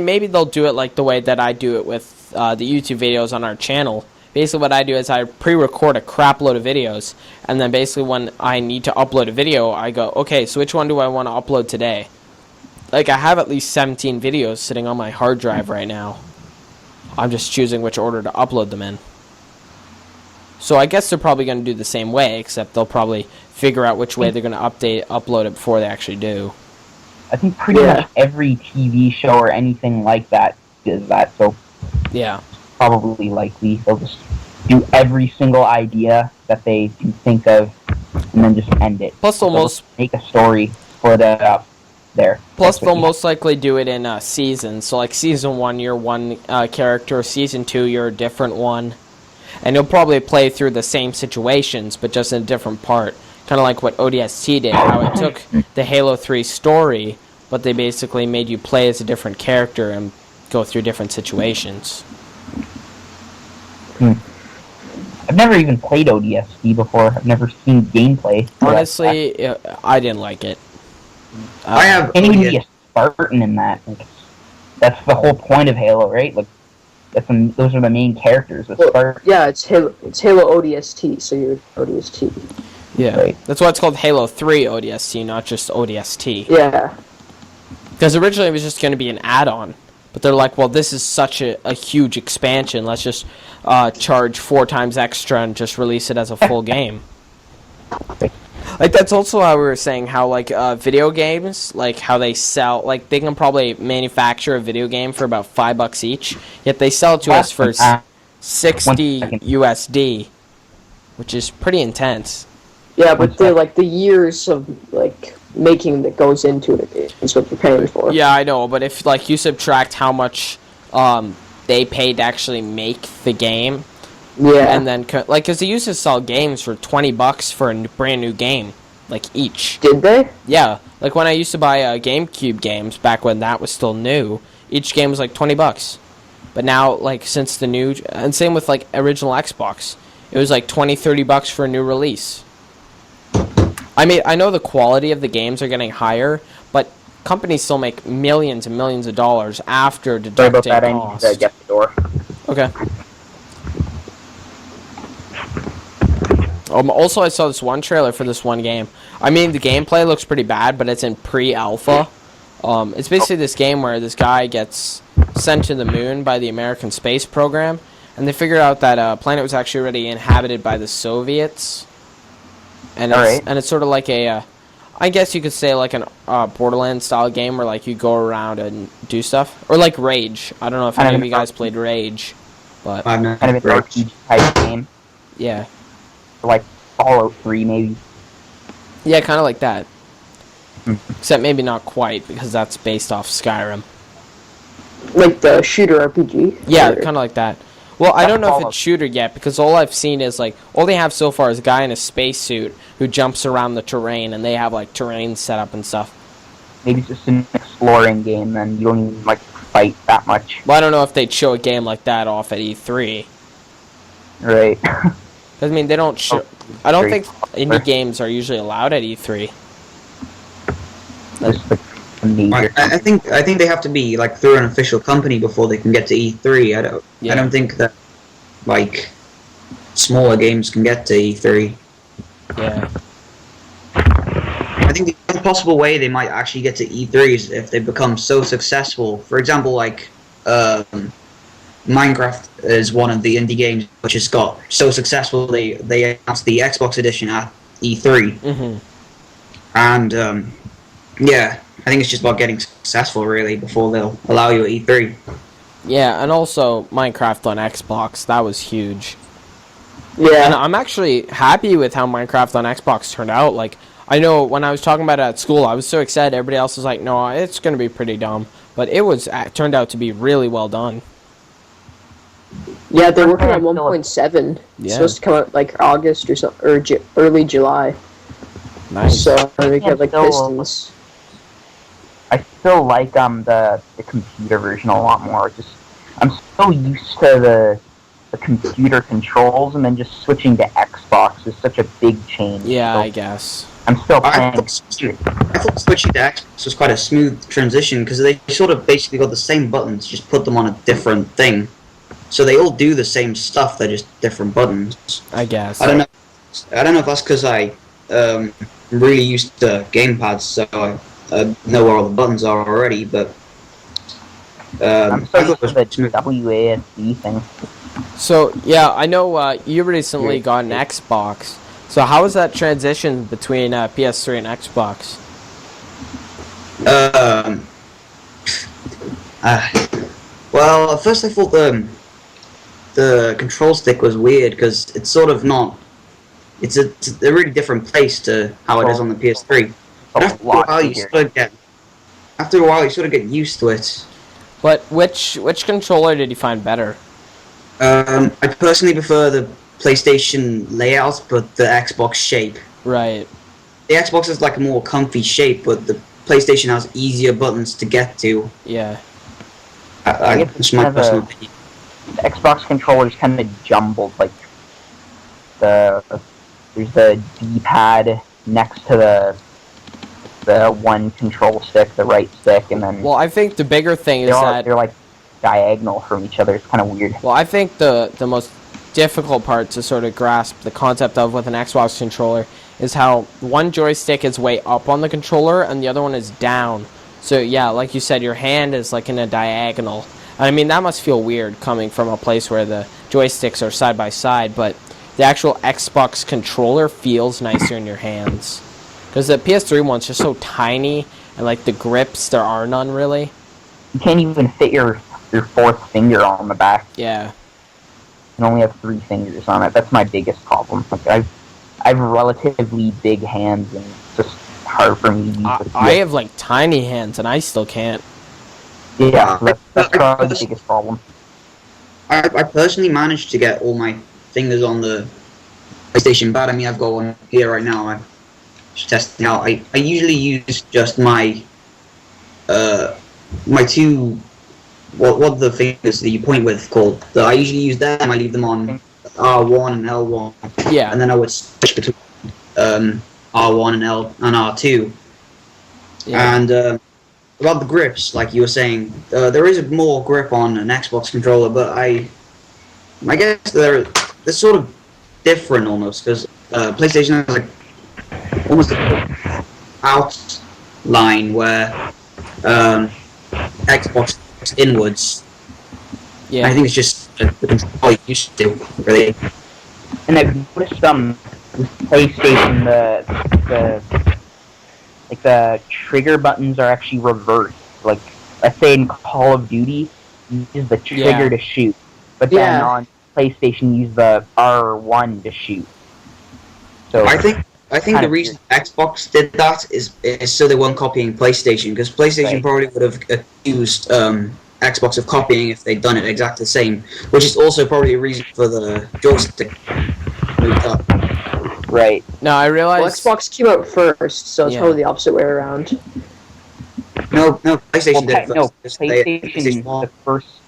maybe they'll do it like the way that I do it with the YouTube videos on our channel. Basically, what I do is I pre-record a crap load of videos, and then basically when I need to upload a video, I go, okay, so which one do I want to upload today? Like, I have at least 17 videos sitting on my hard drive right now. I'm just choosing which order to upload them in. So I guess they're probably going to do the same way, except they'll probably figure out which way they're going to upload it before they actually do. I think pretty much every TV show or anything like that does that, so yeah, probably likely they'll just do every single idea that they can think of and then just end it. Plus they'll make a story for the there. Plus they'll most likely do it in seasons. So like season 1 you're one character, season 2 you're a different one. And you'll probably play through the same situations, but just in a different part. Kind of like what ODST did, how it took the Halo 3 story, but they basically made you play as a different character and go through different situations. I've never even played ODST before. I've never seen gameplay. Honestly, I didn't like it. I have. Can't even be a Spartan in that. Like, that's the whole point of Halo, right? Like, those are the main characters. Yeah, it's Halo ODST, so you're ODST. Yeah, Right. that's why it's called Halo 3 ODST, not just ODST. Yeah. Because originally it was just going to be an add-on, but they're like, well, this is such a huge expansion. Let's just charge 4 times extra and just release it as a full game. Like, that's also how we were saying how, like, video games, like, how they sell, like, they can probably manufacture a video game for about $5 each, yet they sell it to us for 60 USD, which is pretty intense. Yeah, but the years of, like, making that goes into it is what you're paying for. Yeah, I know, but if, like, you subtract how much they paid to actually make the game, Yeah. and then, like, because they used to sell games for $20 for a brand new game, like, each. Did they? Yeah, like, when I used to buy GameCube games, back when that was still new, each game was, like, $20. But now, like, since the new, and same with, like, original Xbox, it was, like, $20-$30 for a new release. I mean, I know the quality of the games are getting higher, but companies still make millions and millions of dollars after deducting Sorry about that, cost. I need to get the door. Okay. Also, I saw this one trailer for this one game. I mean, the gameplay looks pretty bad, but it's in pre-alpha. It's basically this game where this guy gets sent to the moon by the American space program, and they figured out that planet was actually already inhabited by the Soviets. And it's sort of like a, I guess you could say like an Borderlands style game where like you go around and do stuff, or like Rage. I don't know if any of you guys played Rage, but I've never Kind of an RPG type game. yeah, Like Fallout 3, maybe. yeah, kind of like that. Except maybe not quite because that's based off Skyrim. Like the shooter RPG? Yeah, Or- kind of like that. Well, I don't know if Fallout. it's shooter yet because all I've seen is like all they have so far is a guy in a spacesuit who jumps around the terrain, and they have like terrain set up and stuff. Maybe it's just an exploring game, and you don't even like fight that much. Well, I don't know if they'd show a game like that off at E3. Right. Because I mean, they don't show. I don't think indie games are usually allowed at E3. Just like a major. I think they have to be like through an official company before they can get to E3. I don't think that like smaller games can get to E3. Yeah. I think the only possible way they might actually get to E3 is if they become so successful. For example, like Minecraft is one of the indie games which has got so successful they announced the Xbox edition at E3. Mm-hmm. And yeah, I think it's just about getting successful really before they'll allow you at E3. Yeah, and also Minecraft on Xbox, that was huge. Yeah. And I'm actually happy with how Minecraft on Xbox turned out. Like, I know when I was talking about it at school, I was so excited. Everybody else was like, no, it's going to be pretty dumb. But it turned out to be really well done. Yeah, they're working on 1.7. It's Yeah. supposed to come out like August or so, or early July. Nice. So they Yeah, have like still- Pistons. I still like the computer version a lot more. Just I'm so used to the computer controls, and then just switching to Xbox is such a big change. Yeah, So I guess. I'm still I playing. thought switching to Xbox was quite a smooth transition because they sort of basically got the same buttons, just put them on a different thing. So they all do the same stuff, they're just different buttons. I guess. I don't know if that's because I really used to gamepads, so I know where all the buttons are already, but I'm I so thought used it to the was smooth. WASD thing. So, yeah, I know you recently got an Xbox. So how was that transition between PS3 and Xbox? Well, at first I thought the control stick was weird because it's sort of not. It's a really different place to how it is on the PS3. But after a while, you sort of get used to it. But which controller did you find better? I personally prefer the PlayStation layout, but the Xbox shape. Right. The Xbox is like a more comfy shape, but the PlayStation has easier buttons to get to. Yeah. That's my personal opinion. The Xbox controller's kind of jumbled. Like there's the D-pad next to the one control stick, the right stick, and then Well, I think the bigger thing is that they're like diagonal from each other. It's kind of weird. Well, I think the most difficult part to sort of grasp the concept of with an Xbox controller is how one joystick is way up on the controller and the other one is down. So yeah, like you said, your hand is like in a diagonal. I mean, that must feel weird coming from a place where the joysticks are side by side, but the actual Xbox controller feels nicer in your hands. Because the PS3 one's just so tiny, and like the grips, there are none really. You can't even fit your fourth finger on the back. Yeah. You can only have 3 fingers on it. That's my biggest problem. Like I've relatively big hands, and it's just hard for me to use I have like tiny hands, and I still can't. Yeah, that's probably the biggest problem. I personally managed to get all my fingers on the PlayStation, but I mean, I've got one here right now. I'm just testing out. I usually use just my my 2. What are the fingers that you point with called? I usually use them. I leave them on R1 and L1. Yeah. And then I would switch between R1 and L and R2. Yeah. And about the grips, like you were saying, there is more grip on an Xbox controller, but I guess they're sort of different almost, because PlayStation has like almost an outline where Xbox is inwards. Yeah. I think it's just the control you used to, really. And I've noticed with PlayStation the trigger buttons are actually reversed. Like, let's say in Call of Duty, you use the trigger to shoot, but then on PlayStation, you use the R1 to shoot. So I think the reason Xbox did that is so they weren't copying PlayStation, because PlayStation probably would have accused Xbox of copying if they'd done it exactly the same, which is also probably a reason for the joystick moved up. Right. No, I realized... Well, Xbox came out first, so it's probably the opposite way around. No, PlayStation did No, first. PlayStation, the first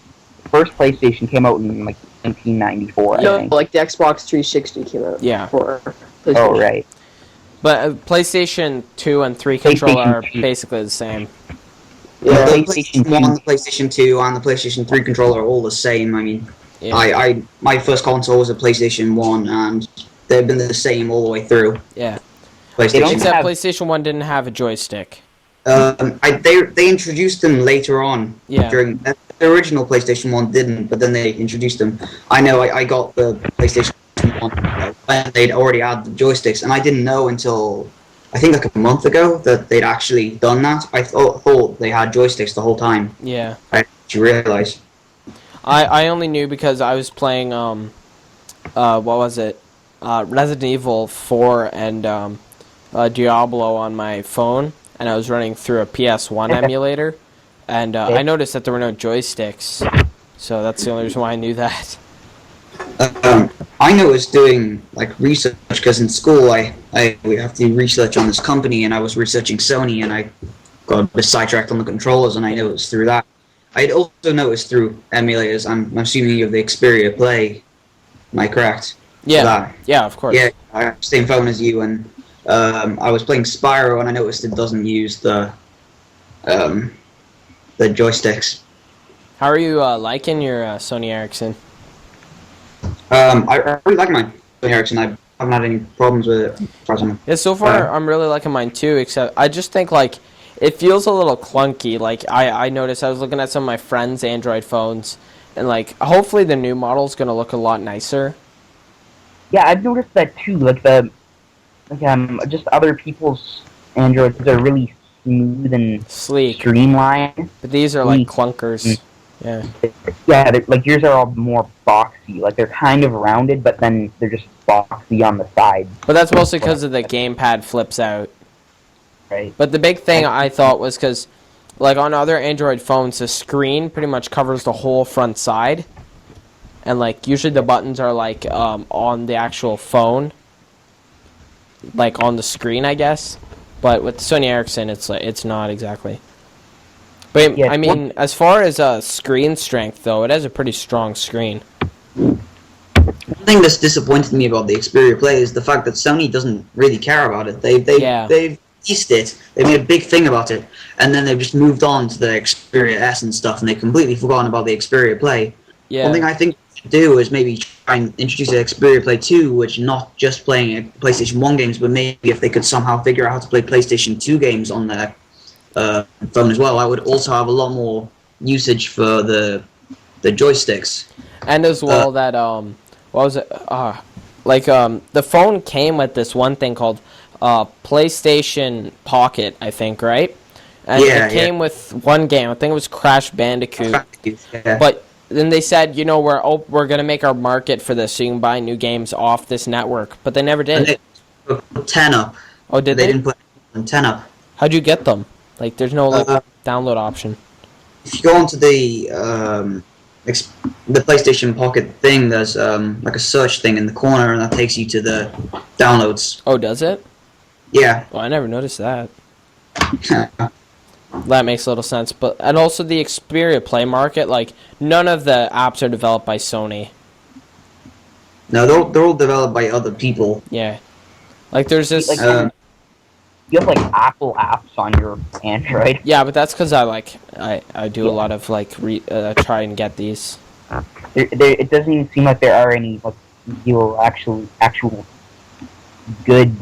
PlayStation came out in like 1994, I think. Like the Xbox 360 came out for PlayStation. Oh, right. But PlayStation 2 and 3 controller are basically the same. Yeah, the PlayStation 1, the PlayStation 2, and the PlayStation 3 controller are all the same. I mean, my first console was a PlayStation 1, and they've been the same all the way through. Yeah. PlayStation. Except PlayStation 1 didn't have a joystick. They introduced them later on. Yeah. During the original PlayStation 1 didn't, but then they introduced them. I know I got the PlayStation 1 when they'd already had the joysticks, and I didn't know until I think like a month ago that they'd actually done that. I thought they had joysticks the whole time. Yeah. I didn't realize. I only knew because I was playing what was it? Resident Evil 4 and Diablo on my phone, and I was running through a PS1 emulator, and I noticed that there were no joysticks, so that's the only reason why I knew that. I noticed doing like research, because in school we have to do research on this company, and I was researching Sony, and I got a bit sidetracked on the controllers, and I noticed through that. I'd also noticed through emulators. I'm assuming you have the Xperia Play. Am I correct? Yeah, yeah, of course. Yeah, I have the same phone as you, and I was playing Spyro, and I noticed it doesn't use the joysticks. How are you liking your Sony Ericsson? I really like my Sony Ericsson. I haven't had any problems with it. As far as I know. Yeah, so far I'm really liking mine too, except I just think like it feels a little clunky. Like I noticed I was looking at some of my friends' Android phones, and like hopefully the new model is going to look a lot nicer. Yeah, I've noticed that too. Like just other people's Androids are really smooth and sleek, streamlined. But these are like clunkers. Yeah. Yeah, like yours are all more boxy. Like they're kind of rounded, but then they're just boxy on the side. But that's mostly because of the gamepad flips out. Right. But the big thing I thought was because, like on other Android phones, the screen pretty much covers the whole front side, and like usually the buttons are like on the actual phone, like on the screen, I guess. But with Sony Ericsson, it's like it's not exactly. But I mean, as far as screen strength, though, it has a pretty strong screen. One thing that's disappointed me about the Xperia Play is the fact that Sony doesn't really care about it. They've released it, they made a big thing about it, and then they've just moved on to the Xperia S and stuff, and they've completely forgotten about the Xperia Play. Yeah. One thing I think they should do is maybe try and introduce the Xperia Play 2, which not just playing PlayStation 1 games, but maybe if they could somehow figure out how to play PlayStation 2 games on their phone as well, I would also have a lot more usage for the joysticks. And as well that what was it? The phone came with this one thing called PlayStation Pocket, I think, right? And it came with one game. I think it was Crash Bandicoot. Yeah. But then they said, we're gonna make our market for this, so you can buy new games off this network. But they never did. And they put 10 up. Oh, did they? They didn't put 10 up. How'd you get them? Like, there's no download option. If you go onto the PlayStation Pocket thing, there's like a search thing in the corner, and that takes you to the downloads. Oh, does it? Yeah. Well, I never noticed that. That makes a little sense. And also the Xperia Play market, like, none of the apps are developed by Sony. No, they're all developed by other people. Yeah. Like, there's this... You have, like, Apple apps on your Android. Yeah, but that's because I do a lot of, like, try and get these. It doesn't even seem like there are any, like, real, actual good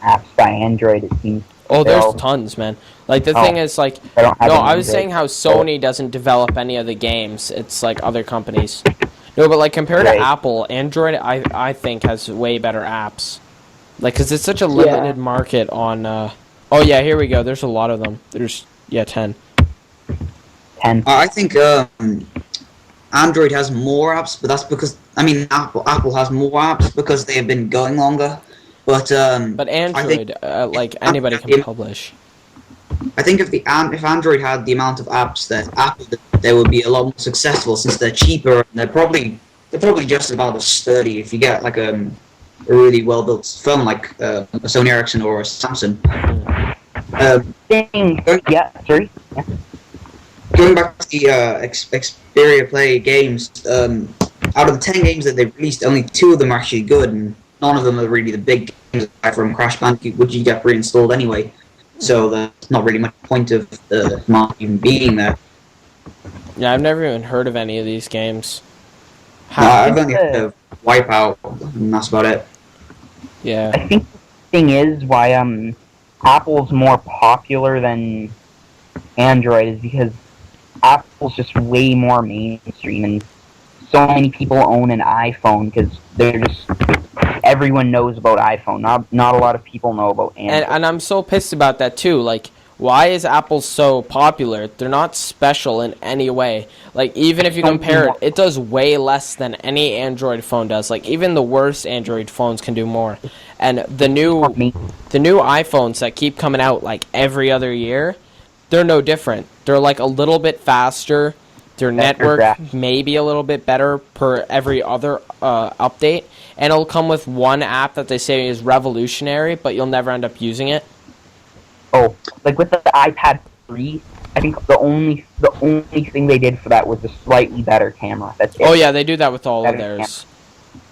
apps by Android, it seems. Oh, there's tons, man. Like, the thing is, like... I was saying how Sony doesn't develop any of the games. It's, like, other companies. No, but, like, compared to Apple, Android, I think, has way better apps. Like, because it's such a limited market on... Oh, yeah, here we go. There's a lot of them. There's, 10. 10. I think Android has more apps, but that's because... I mean, Apple has more apps because they have been going longer. But Android, like, anybody can publish. I think if Android had the amount of apps that Apple did, they would be a lot more successful since they're cheaper, and they're probably just about as sturdy if you get, like, a really well-built phone like a Sony Ericsson or a Samsung. Going back to the Xperia Play games, out of the 10 games that they've released, only 2 of them are actually good, and none of them are really the big games aside from Crash Bandicoot, which you get pre-installed anyway. So there's not really much point of the market even being there. Yeah, I've never even heard of any of these games. I've only heard of Wipeout, and that's about it. Yeah. I think the thing is why Apple's more popular than Android is because Apple's just way more mainstream, and so many people own an iPhone because everyone knows about iPhone. Not a lot of people know about Android. And I'm so pissed about that too. Like, why is Apple so popular? They're not special in any way. Like, even if you compare it, it does way less than any Android phone does. Like, even the worst Android phones can do more. And the new iPhones that keep coming out, like, every other year, they're no different. They're, like, a little bit faster. Their network may be a little bit better per every other update. And it'll come with one app that they say is revolutionary, but you'll never end up using it. Oh, like with the iPad 3, I think the only thing they did for that was a slightly better camera. That's it. Oh yeah, they do that with all of theirs.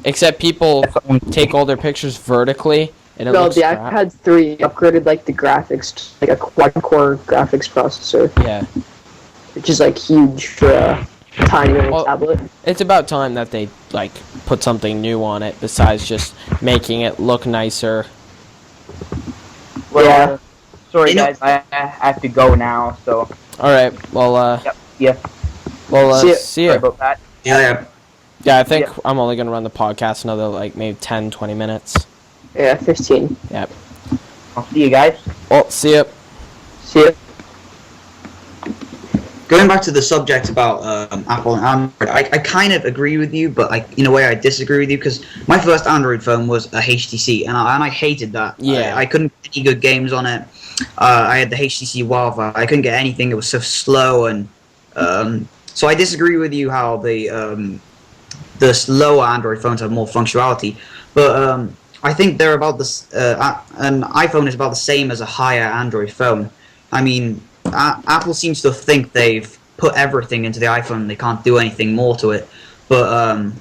Except people take all their pictures vertically, and it looks crap. iPad 3 upgraded like the graphics to like a quad-core graphics processor. Yeah. Which is like huge for a tiny little tablet. It's about time that they like put something new on it besides just making it look nicer. Well, sorry guys, I have to go now. So. All right. Well. Yep. Yeah. Well. See ya. Sorry about that. Yeah. Yeah, I think I'm only gonna run the podcast another like maybe 10, 20 minutes. Yeah, 15. Yep. I'll see you guys. Well, see ya. See ya. Going back to the subject about Apple and Android, I kind of agree with you, but in a way I disagree with you, because my first Android phone was a HTC, and I hated that. Yeah. I couldn't get any good games on it. I had the HTC Wildfire. I couldn't get anything. It was so slow, and so I disagree with you how the slower Android phones have more functionality. But I think they're about this. An iPhone is about the same as a higher Android phone. I mean, Apple seems to think they've put everything into the iPhone and they can't do anything more to it. But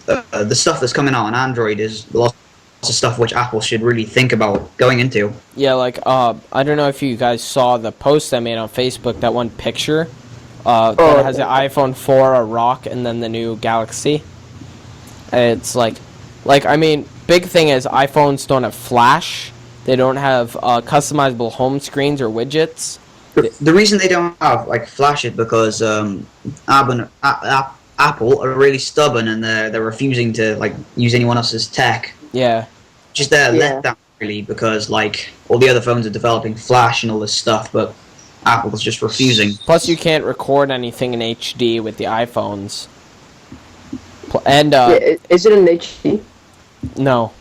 the stuff that's coming out on Android is a lot of stuff which Apple should really think about going into. Yeah, like I don't know if you guys saw the post I made on Facebook. That one picture that has the iPhone 4, a rock, and then the new Galaxy. It's like I mean, big thing is iPhones don't have flash. They don't have customizable home screens or widgets. The reason they don't have like flash is because Apple are really stubborn and they're refusing to like use anyone else's tech. Yeah. Just let down really, because like all the other phones are developing flash and all this stuff, but Apple's just refusing. Plus, you can't record anything in HD with the iPhones. And is it in HD? No,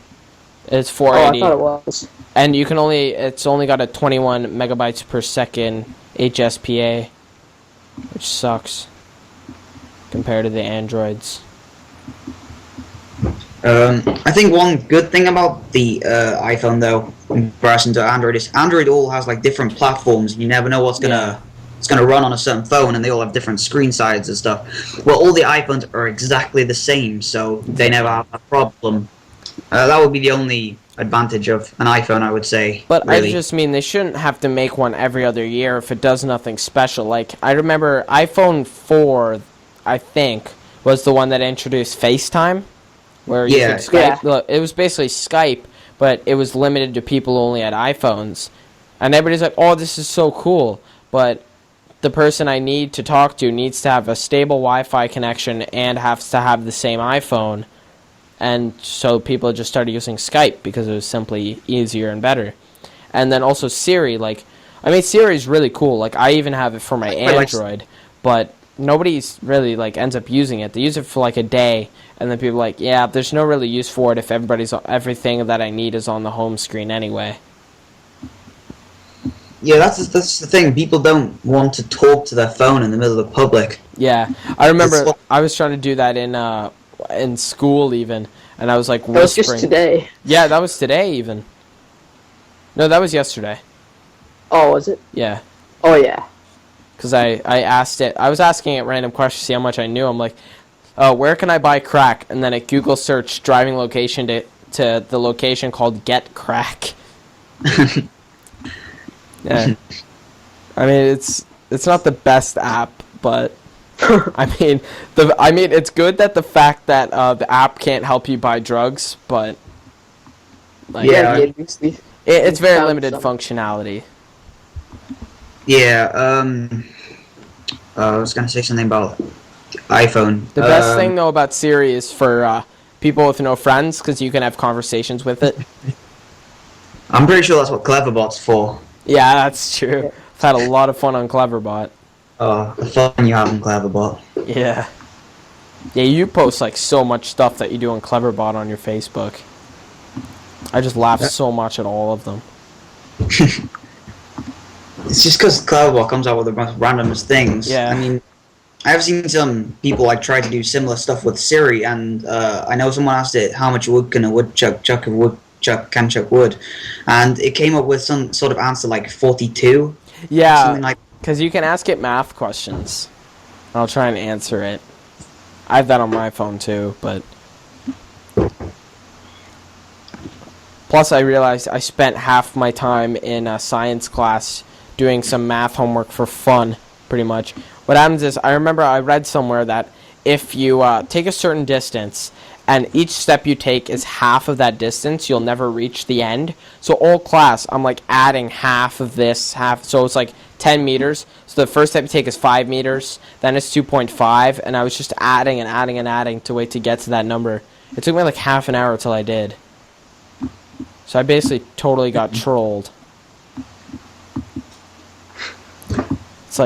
it's 480. Oh, I thought it was. And you can it's only got a 21 megabytes per second HSPA, which sucks compared to the Androids. I think one good thing about the iPhone, though, in comparison to Android, is Android all has like different platforms. You never know what's gonna run on a certain phone, and they all have different screen sizes and stuff. Well, all the iPhones are exactly the same, so they never have a problem. That would be the only advantage of an iPhone, I would say. But really. I just mean they shouldn't have to make one every other year if it does nothing special. Like, I remember iPhone 4, I think, was the one that introduced FaceTime, where you could Skype. Look, it was basically Skype, but it was limited to people who only had iPhones. And everybody's like, oh, this is so cool. But the person I need to talk to needs to have a stable Wi-Fi connection and has to have the same iPhone. And so people just started using Skype because it was simply easier and better. And then also Siri, Siri is really cool. Like, I even have it for my Android, but nobody's really, ends up using it. They use it for, a day, and then people are like, yeah, there's no really use for it if everything that I need is on the home screen anyway. Yeah, that's the thing. People don't want to talk to their phone in the middle of the public. Yeah, I remember I was trying to do that in school even, and I was whispering. That was just today. Yeah, that was today even. No, that was yesterday. Oh, was it? Yeah. Oh, yeah. Because I asked it. I was asking it random questions to see how much I knew. I'm like, where can I buy crack? And then it Google searched driving location to the location called Get Crack. Yeah. I mean, it's not the best app, but it's good that the fact that the app can't help you buy drugs, but it's very limited functionality. Yeah, I was gonna say something about iPhone. The best thing though about Siri is for people with no friends, because you can have conversations with it. I'm pretty sure that's what Cleverbot's for. Yeah, that's true. I've had a lot of fun on Cleverbot. Oh, the fun you have on Cleverbot. Yeah. Yeah, you post so much stuff that you do on Cleverbot on your Facebook. I just laugh so much at all of them. It's just because Cleverbot comes out with the most randomest things. Yeah. I mean, I have seen some people try to do similar stuff with Siri, and I know someone asked it, how much wood can a woodchuck chuck if a woodchuck can chuck wood? And it came up with some sort of answer 42. Yeah. Something like. Because you can ask it math questions. I'll try and answer it. I have that on my phone too, but... Plus, I realized I spent half my time in a science class doing some math homework for fun, pretty much. What happens is, I remember I read somewhere that if you take a certain distance, and each step you take is half of that distance, you'll never reach the end. So all class, I'm adding half of this, so it's 10 meters. So the first step you take is 5 meters, then it's 2.5, and I was just adding and adding and adding to wait to get to that number. It took me half an hour till I did. So I basically totally got trolled. It's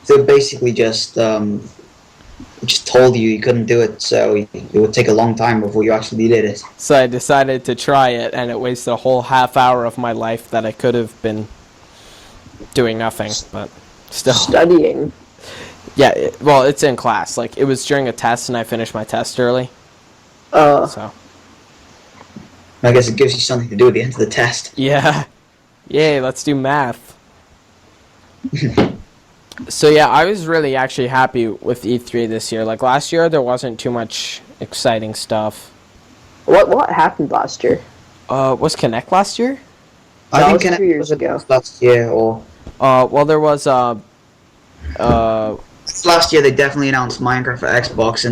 So basically just told you couldn't do it, so it would take a long time before you actually did it. So I decided to try it, and it wasted a whole half hour of my life that I could have been doing nothing, but still. Studying. Yeah, it's in class. It was during a test, and I finished my test early. So. I guess it gives you something to do at the end of the test. Yeah. Yay, let's do math. So yeah, I was really actually happy with E3 this year. Last year, there wasn't too much exciting stuff. What happened last year? Was Connect last year? I That think was Connect 2 years was ago. last year, or Well, there was last year they definitely announced Minecraft for Xbox,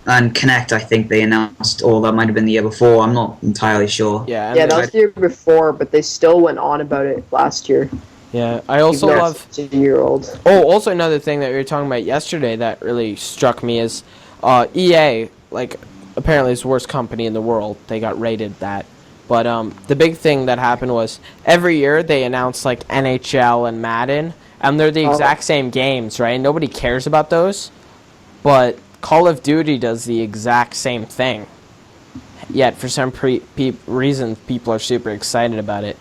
and Connect. I think they announced, or that might have been the year before. I'm not entirely sure. yeah, and Yeah, that then- was the year before, but they still went on about it last year. yeah. I also Even though love. it's a year old. Oh, also another thing that we were talking about yesterday that really struck me is EA, like, apparently is the worst company in the world. They got rated that. But the big thing that happened was every year they announce, like, NHL and Madden, and they're the exact same games, right? Nobody cares about those. But Call of Duty does the exact same thing. Yet, for some reason, people are super excited about it.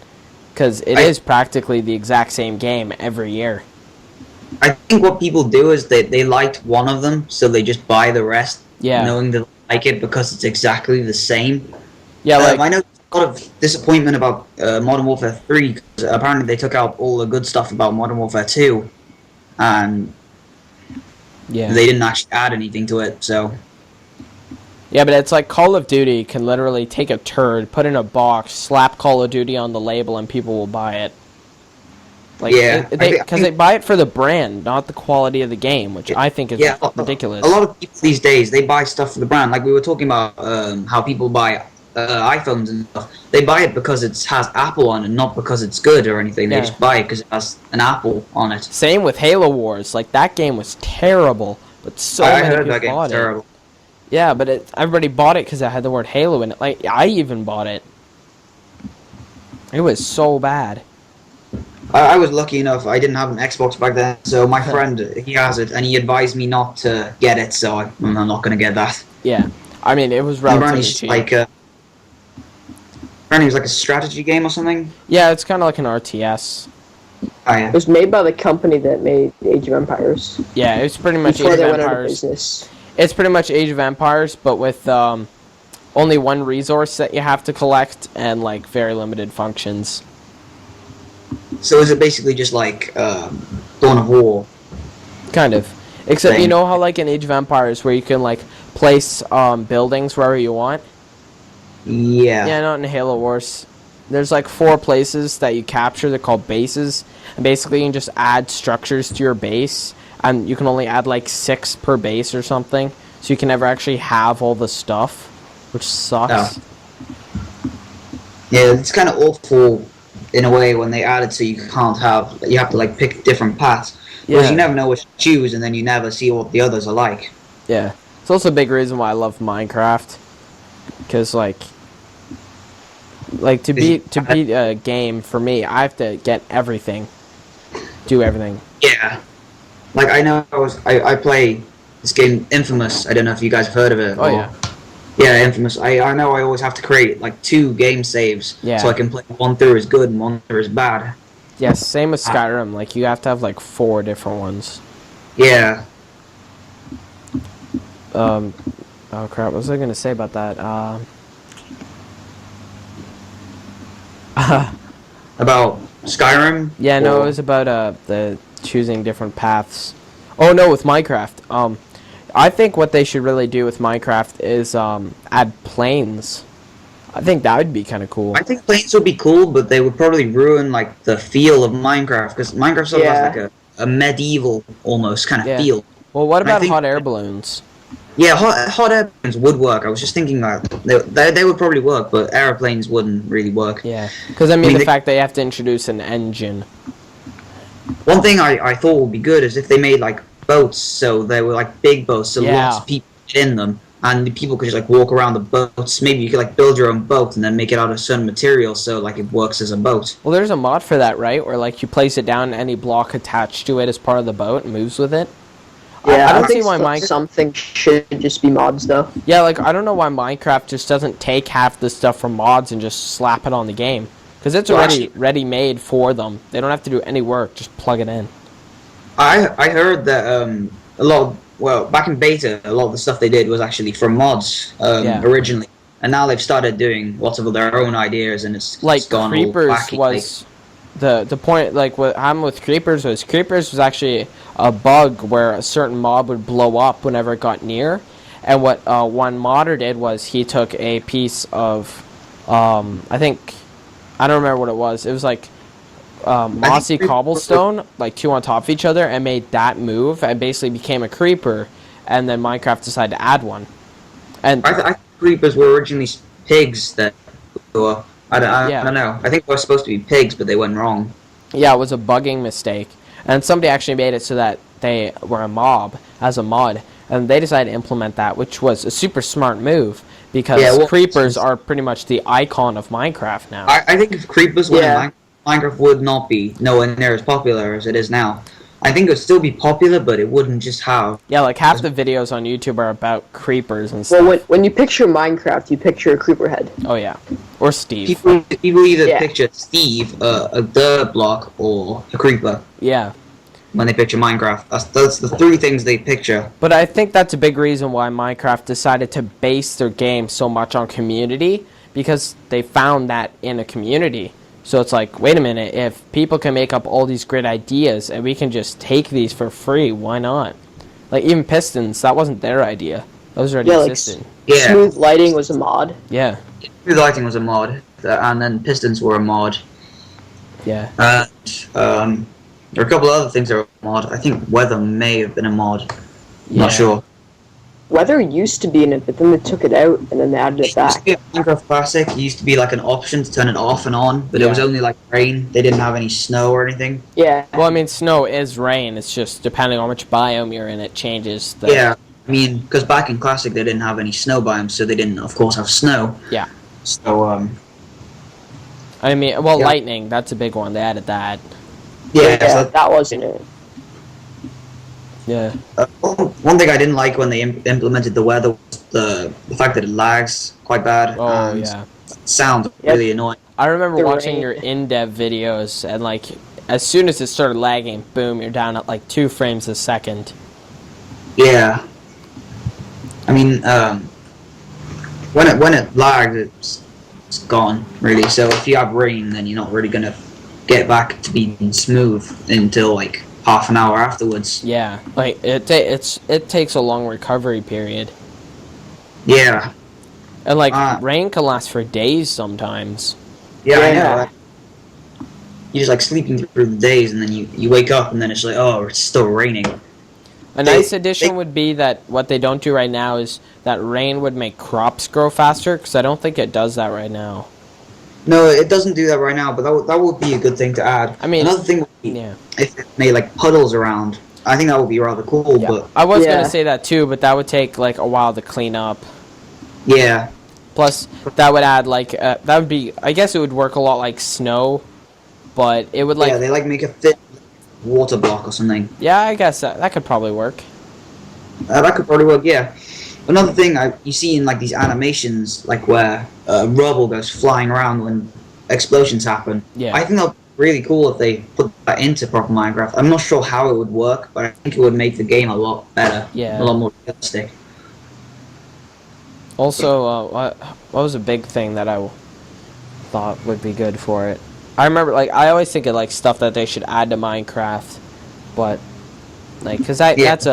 Because it is practically the exact same game every year. I think what people do is they liked one of them, so they just buy the rest, Yeah. knowing they like it because it's exactly the same. Yeah, like, I know a lot of disappointment about Modern Warfare 3, because apparently they took out all the good stuff about Modern Warfare 2, and yeah. they didn't actually add anything to it, so... Yeah, but it's like Call of Duty can literally take a turd, put it in a box, slap Call of Duty on the label, and people will buy it. Like, Yeah, because they buy it for the brand, not the quality of the game, which I think is ridiculous. A lot of people these days, they buy stuff for the brand. Like we were talking about how people buy iPhones and stuff. They buy it because it has Apple on it, not because it's good or anything. They just buy it because it has an Apple on it. Same with Halo Wars. Like, that game was terrible, but I many heard people that game bought was it. terrible. Yeah, but everybody bought it because it had the word Halo in it. Like, I even bought it. It was so bad. I was lucky enough. I didn't have an Xbox back then, so my friend, he has it, and he advised me not to get it, so I'm not going to get that. Yeah. I mean, it was Apparently relatively it's cheap. apparently it was like a strategy game or something. Yeah, it's kind of like an RTS. Oh, yeah. It was made by the company that made Age of Empires. Yeah, it's pretty much Before Age they of went out of Empires. business. It's pretty much Age of Empires, but with only one resource that you have to collect and, like, very limited functions. So is it basically just like Dawn of War? Kind of. Except, you Thing. know how, like, in Age of Empires, where you can, like, place buildings wherever you want? Yeah. Yeah, not in Halo Wars. There's, like, 4 places that you capture. They're called bases. And basically, you can just add structures to your base. And you can only add, like, 6 per base or something. So you can never actually have all the stuff. Which sucks. Oh. Yeah, it's kind of awful in a way when they added so you have to like pick different paths. Whereas you never know which to choose, and then you never see what the others are like. Yeah. It's also a big reason why I love Minecraft. Because, like to beat a game, for me, I have to get everything. Do everything. Yeah. Like I know I play this game Infamous. I don't know if you guys have heard of it. Oh, yeah. Yeah, Infamous. I know I always have to create like 2 game saves so I can play one through as good and one through as bad. Yes, same with Skyrim. Like, you have to have, like, 4 different ones. Yeah. Oh, crap. What was I going to say about that? About Skyrim? Yeah, no, it was about the choosing different paths. Oh, no, with Minecraft. I think what they should really do with Minecraft is add planes. I think that would be kind of cool. I think planes would be cool, but they would probably ruin like the feel of Minecraft because Minecraft sort of has like a medieval almost kind of feel. Well, what about think- hot air balloons? Yeah, hot airplanes would work. I was just thinking that they would probably work, but airplanes wouldn't really work. Yeah, because I mean the fact they have to introduce an engine. One thing I thought would be good is if they made like boats, so they were like big boats, so lots of people get in them, and the people could just like walk around the boats. Maybe you could like build your own boat and then make it out of certain material, so like it works as a boat. Well, there's a mod for that, right? Where like you place it down, and any block attached to it as part of the boat and moves with it. Yeah, I don't see why something should just be mods though. Yeah, like I don't know why Minecraft just doesn't take half the stuff from mods and just slap it on the game, because it's already ready-made for them. They don't have to do any work; just plug it in. I heard that back in beta, a lot of the stuff they did was actually from mods originally, and now they've started doing lots of their own ideas, and it's like gone Creepers all wacky. was the point. Like what happened with Creepers was actually a bug where a certain mob would blow up whenever it got near, And what one modder did was he took a piece of, I don't remember what it was. It was like mossy cobblestone, like two on top of each other, and made that move and basically became a creeper. And then Minecraft decided to add one. And I think creepers were originally pigs that were. I don't know. I think they were supposed to be pigs, but they went wrong. yeah, it was a bugging mistake. And somebody actually made it so that they were a mob as a mod. And they decided to implement that, which was a super smart move. Because creepers are pretty much the icon of Minecraft now. I think if creepers were in Minecraft would not be nowhere near as popular as it is now. I think it would still be popular, but it wouldn't just have... Yeah, like half the videos on YouTube are about creepers and stuff. Well, when you picture Minecraft, you picture a creeper head. Oh, yeah. Or Steve. People either picture Steve, a dirt block, or a creeper. Yeah. When they picture Minecraft. That's the three things they picture. But I think that's a big reason why Minecraft decided to base their game so much on community, because they found that in a community. So it's like, wait a minute, if people can make up all these great ideas and we can just take these for free, why not? Like, even Pistons, that wasn't their idea. Those already existed. Smooth lighting was a mod. Yeah. Smooth lighting was a mod, and then Pistons were a mod. Yeah. And, there are a couple of other things that are a mod. I think Weather may have been a mod. I'm not sure. Weather used to be in it, but then they took it out and then they added it back. Minecraft Classic used to be like an option to turn it off and on, but it was only like rain. They didn't have any snow or anything. Yeah. Well, I mean, snow is rain. It's just depending on which biome you're in, it changes. Yeah, I mean, because back in Classic they didn't have any snow biomes, so they didn't, of course, have snow. Yeah. So, I mean, well, lightning, that's a big one. They added that. Yeah, that wasn't it. Yeah. One thing I didn't like when they implemented the weather was the fact that it lags quite bad. Oh, and yeah. Sound really annoying. I remember The watching rain. your in-dev videos, and, like, as soon as it started lagging, boom, you're down at, like, 2 frames a second. Yeah. I mean, when it lags, it's gone, really. So if you have rain, then you're not really going to get back to being smooth until, like, half an hour afterwards. Yeah, like it takes a long recovery period. Yeah. And like rain can last for days sometimes. Yeah, I know. You're just like sleeping through the days, and then you wake up, and then it's like, oh, it's still raining. A nice addition would be that what they don't do right now is that rain would make crops grow faster, because I don't think it does that right now. No, it doesn't do that right now, but that would be a good thing to add. I mean, another thing would be if it made like puddles around. I think that would be rather cool. Yeah. But I was gonna say that too, but that would take like a while to clean up. Yeah. Plus, that would add like that would be. I guess it would work a lot like snow, but it would like they like make a thick water block or something. Yeah, I guess that could probably work. That could probably work. Yeah. Another thing you see in like these animations, like where rubble goes flying around when explosions happen. Yeah. I think that would be really cool if they put that into proper Minecraft. I'm not sure how it would work, but I think it would make the game a lot better. Yeah. A lot more realistic. Also, what was a big thing that I thought would be good for it? I remember, like, I always think of like stuff that they should add to Minecraft, but like, because that's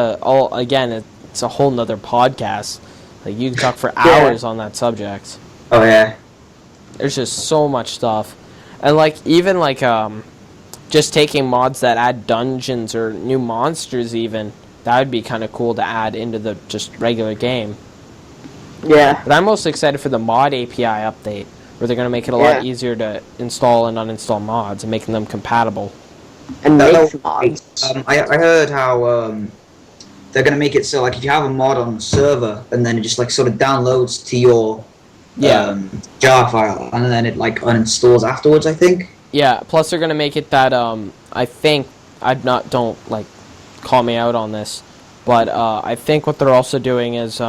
it's a whole nother podcast. Like, you can talk for hours on that subject. Oh yeah. There's just so much stuff, and like even like just taking mods that add dungeons or new monsters, even that would be kind of cool to add into the just regular game. Yeah. But I'm most excited for the mod API update, where they're gonna make it a lot easier to install and uninstall mods and making them compatible. And make mods. I heard how they're gonna make it so like if you have a mod on the server and then it just like sort of downloads to your jar file and then it like uninstalls afterwards. I think. Yeah. Plus, they're gonna make it that I think don't like call me out on this, but I think what they're also doing is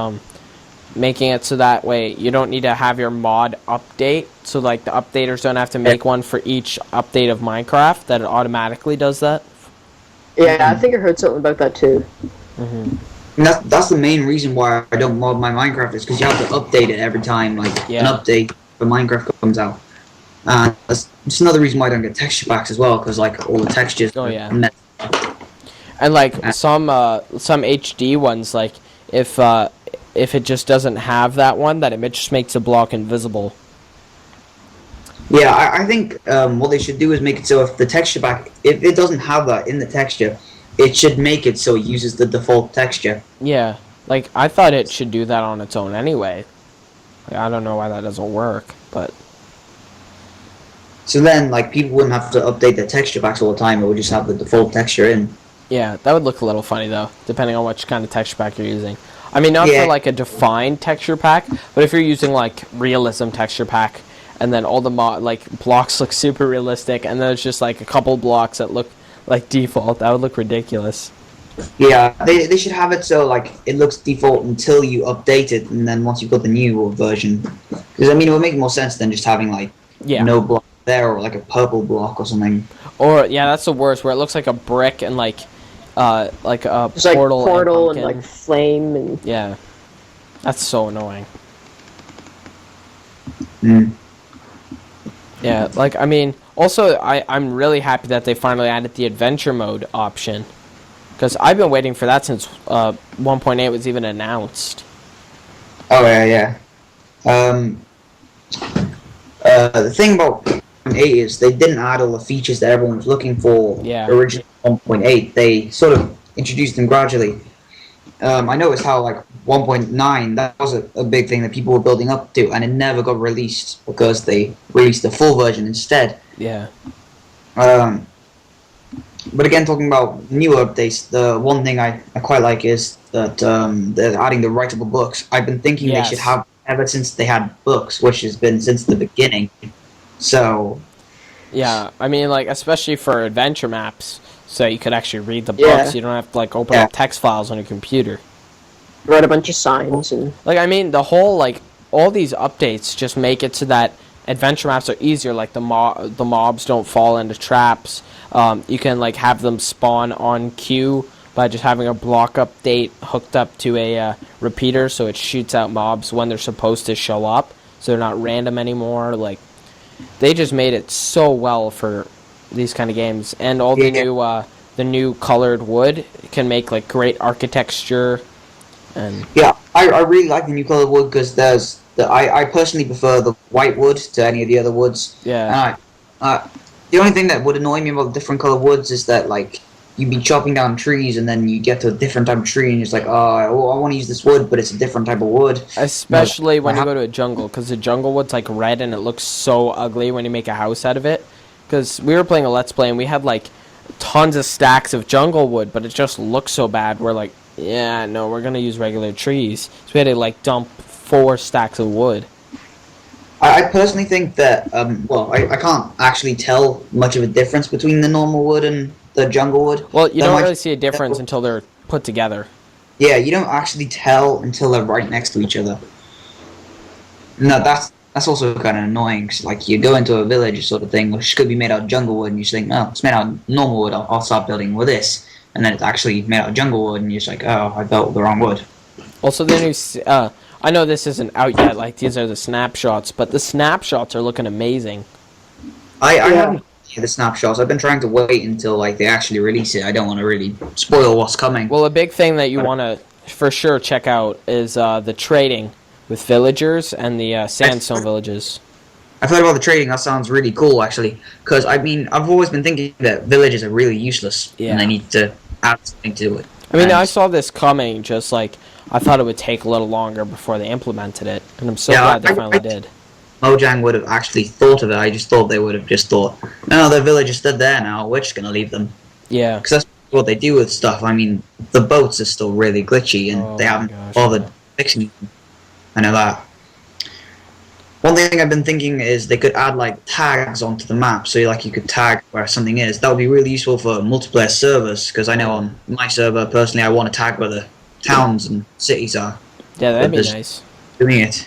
making it so that way you don't need to have your mod update. So like the updaters don't have to make one for each update of Minecraft. That it automatically does that. Yeah, I think I heard something about that too. Mm-hmm. And that's the main reason why I don't mod my Minecraft is because you have to update it every time like an update for Minecraft comes out. That's another reason why I don't get texture packs as well, because like all the textures. And like some HD ones, like if if it just doesn't have that one, that it just makes a block invisible. Yeah, I think what they should do is make it so if the texture pack, if it doesn't have that in the texture, it should make it so it uses the default texture. Yeah, like, I thought it should do that on its own anyway. Like, I don't know why that doesn't work, but... So then, like, people wouldn't have to update their texture packs all the time, it would just have the default texture in. Yeah, that would look a little funny, though, depending on which kind of texture pack you're using. I mean, not for, like, a defined texture pack, but if you're using, like, realism texture pack, and then all the blocks look super realistic, and then there's just, like, a couple blocks that look like default, that would look ridiculous. Yeah, they should have it so, like, it looks default until you update it, and then once you've got the new version. Because, I mean, it would make more sense than just having, like, no block there, or, like, a purple block or something. Or, yeah, that's the worst, where it looks like a brick and, like a It's portal and like flame and... Yeah. That's so annoying. Mm. Yeah, like, I mean, also, I'm really happy that they finally added the adventure mode option. Because I've been waiting for that since 1.8 was even announced. Oh, yeah. The thing about 1.8 is they didn't add all the features that everyone was looking for originally 1.8. They sort of introduced them gradually. I noticed how, like, 1.9, that was a big thing that people were building up to, and it never got released because they released the full version instead. Yeah. But again, talking about new updates, the one thing I quite like is that they're adding the writable books. I've been thinking they should have ever since they had books, which has been since the beginning. So... Yeah, I mean, like, especially for adventure maps, so you could actually read the books. You don't have to, like, open up text files on your computer. Write a bunch of signs and... Like, I mean, the whole, like, all these updates just make it so that adventure maps are easier. Like, the mobs don't fall into traps. You can, like, have them spawn on cue by just having a block update hooked up to a repeater, so it shoots out mobs when they're supposed to show up, so they're not random anymore. Like, they just made it so well for these kind of games, and all the new colored wood can make, like, great architecture. And yeah, I really like the new colored wood because there's I personally prefer the white wood to any of the other woods. Yeah. And the only thing that would annoy me about different colored woods is that, like, you'd be chopping down trees and then you get to a different type of tree and it's like, I want to use this wood, but it's a different type of wood. Especially when you go to a jungle, because the jungle wood's, like, red and it looks so ugly when you make a house out of it. Because we were playing a Let's Play and we had, like, tons of stacks of jungle wood, but it just looks so bad. We're like, yeah, no, we're going to use regular trees. So we had to, like, dump 4 stacks of wood. I personally think that, I can't actually tell much of a difference between the normal wood and the jungle wood. Well, you don't really see a difference until they're put together. Yeah, you don't actually tell until they're right next to each other. No, that's also kind of annoying, cause, like, you go into a village sort of thing, which could be made out of jungle wood, and you think, no, it's made out of normal wood, I'll start building with this. And then it's actually made out of jungle wood, and you're just like, oh, I built the wrong wood. Also, the new... I know this isn't out yet, like, these are the snapshots, but the snapshots are looking amazing. I haven't seen the snapshots. I've been trying to wait until, like, they actually release it. I don't want to really spoil what's coming. Well, a big thing that you want to, for sure, check out is the trading with villagers and the sandstone villages. I've heard about the trading. That sounds really cool, actually. Because, I mean, I've always been thinking that villages are really useless, and they need to add something to it. I mean, I saw this coming, just like, I thought it would take a little longer before they implemented it, and I'm so glad they finally did. Mojang would have actually thought of it. I just thought they would have just thought, no, the village is still there now, we're just going to leave them. Yeah. Because that's what they do with stuff. I mean, the boats are still really glitchy, and they haven't bothered fixing them. I know that. One thing I've been thinking is they could add, like, tags onto the map, so like you could tag where something is. That would be really useful for multiplayer servers, because I know on my server, personally, I want to tag where the towns and cities are. Yeah, that'd be nice. Doing it.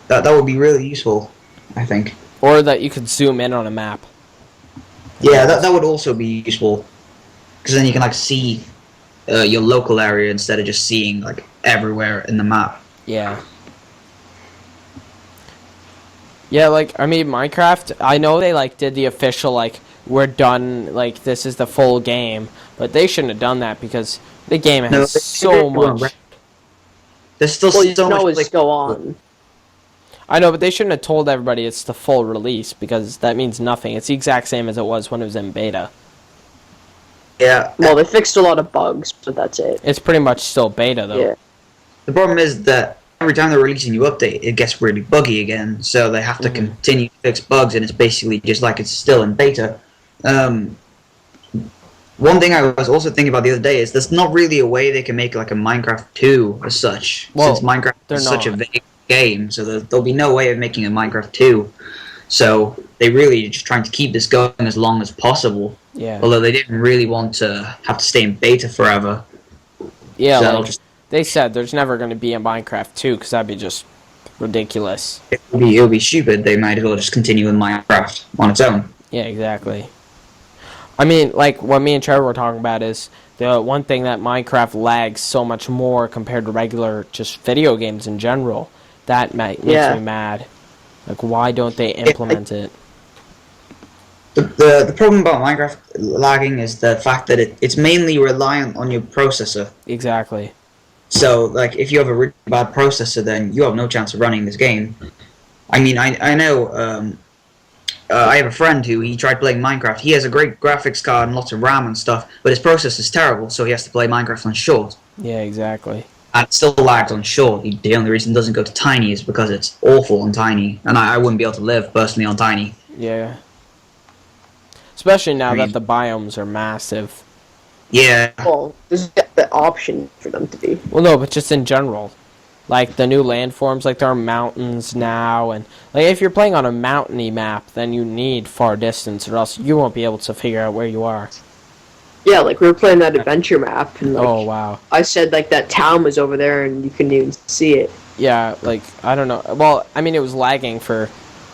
That would be really useful, I think. Or that you could zoom in on a map. Yeah, that would also be useful, because then you can, like, see your local area instead of just seeing, like, everywhere in the map. Yeah. Yeah, like, I mean, Minecraft, I know they, like, did the official, like, we're done, like, this is the full game, but they shouldn't have done that because the game has so much. there's still Well, you so can much. always Like, go on. I know, but they shouldn't have told everybody it's the full release because that means nothing. It's the exact same as it was when it was in beta. yeah. Well, they fixed a lot of bugs, but that's it. It's pretty much still beta though. Yeah. The problem is that every time they're releasing a new update, it gets really buggy again. So they have to continue to fix bugs, and it's basically just like it's still in beta. One thing I was also thinking about the other day is there's not really a way they can make like a Minecraft 2 as such, Well, since Minecraft they're is such a not. vague game. So there'll be no way of making a Minecraft 2. So they really are just trying to keep this going as long as possible. Yeah. Although they didn't really want to have to stay in beta forever. Yeah, So like, they said there's never going to be a Minecraft 2 because that'd be just ridiculous. It'll be stupid. They might as well just continue with Minecraft on its own. Yeah, exactly. I mean, like, what me and Trevor were talking about is the one thing that Minecraft lags so much more compared to regular just video games in general. That makes me mad. Like, why don't they implement it? The problem about Minecraft lagging is the fact that it's mainly reliant on your processor. Exactly. So, like, if you have a really bad processor, then you have no chance of running this game. I mean, I know, I have a friend who, he tried playing Minecraft. He has a great graphics card and lots of RAM and stuff, but his processor's terrible, so he has to play Minecraft on short. Yeah, exactly. And it still lags on short. The only reason it doesn't go to tiny is because it's awful on tiny, and I wouldn't be able to live, personally, on tiny. Yeah. Especially now that the biomes are massive. Yeah. Well, there's the option for them to be. Well, no, but just in general. Like, the new landforms, like, there are mountains now, and, like, if you're playing on a mountainy map, then you need far distance, or else you won't be able to figure out where you are. Yeah, like, we were playing that adventure map, and, like, Oh, wow. I said, like, that town was over there, and you couldn't even see it. Yeah, like, I don't know. Well, I mean, it was lagging for,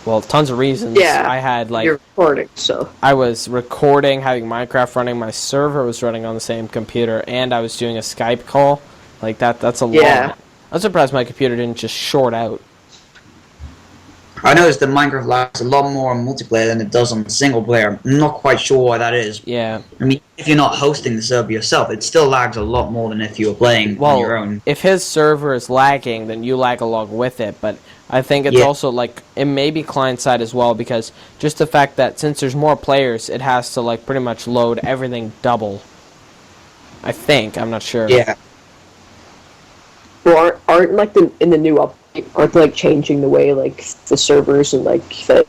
well, tons of reasons. Yeah, I had, like, you're recording, so. I was recording, having Minecraft running, my server was running on the same computer, and I was doing a Skype call. Like, that's a lot. I'm surprised my computer didn't just short out. I noticed that Minecraft lags a lot more on multiplayer than it does on single player. I'm not quite sure why that is. Yeah. I mean, if you're not hosting the server yourself, it still lags a lot more than if you were playing on your own. If his server is lagging, then you lag along with it, but I think it's also, like, it may be client-side as well, because just the fact that since there's more players, it has to, like, pretty much load everything double. I think. I'm not sure. Yeah. Well, aren't like, in the new update, aren't they, like, changing the way, like, the servers and, like, that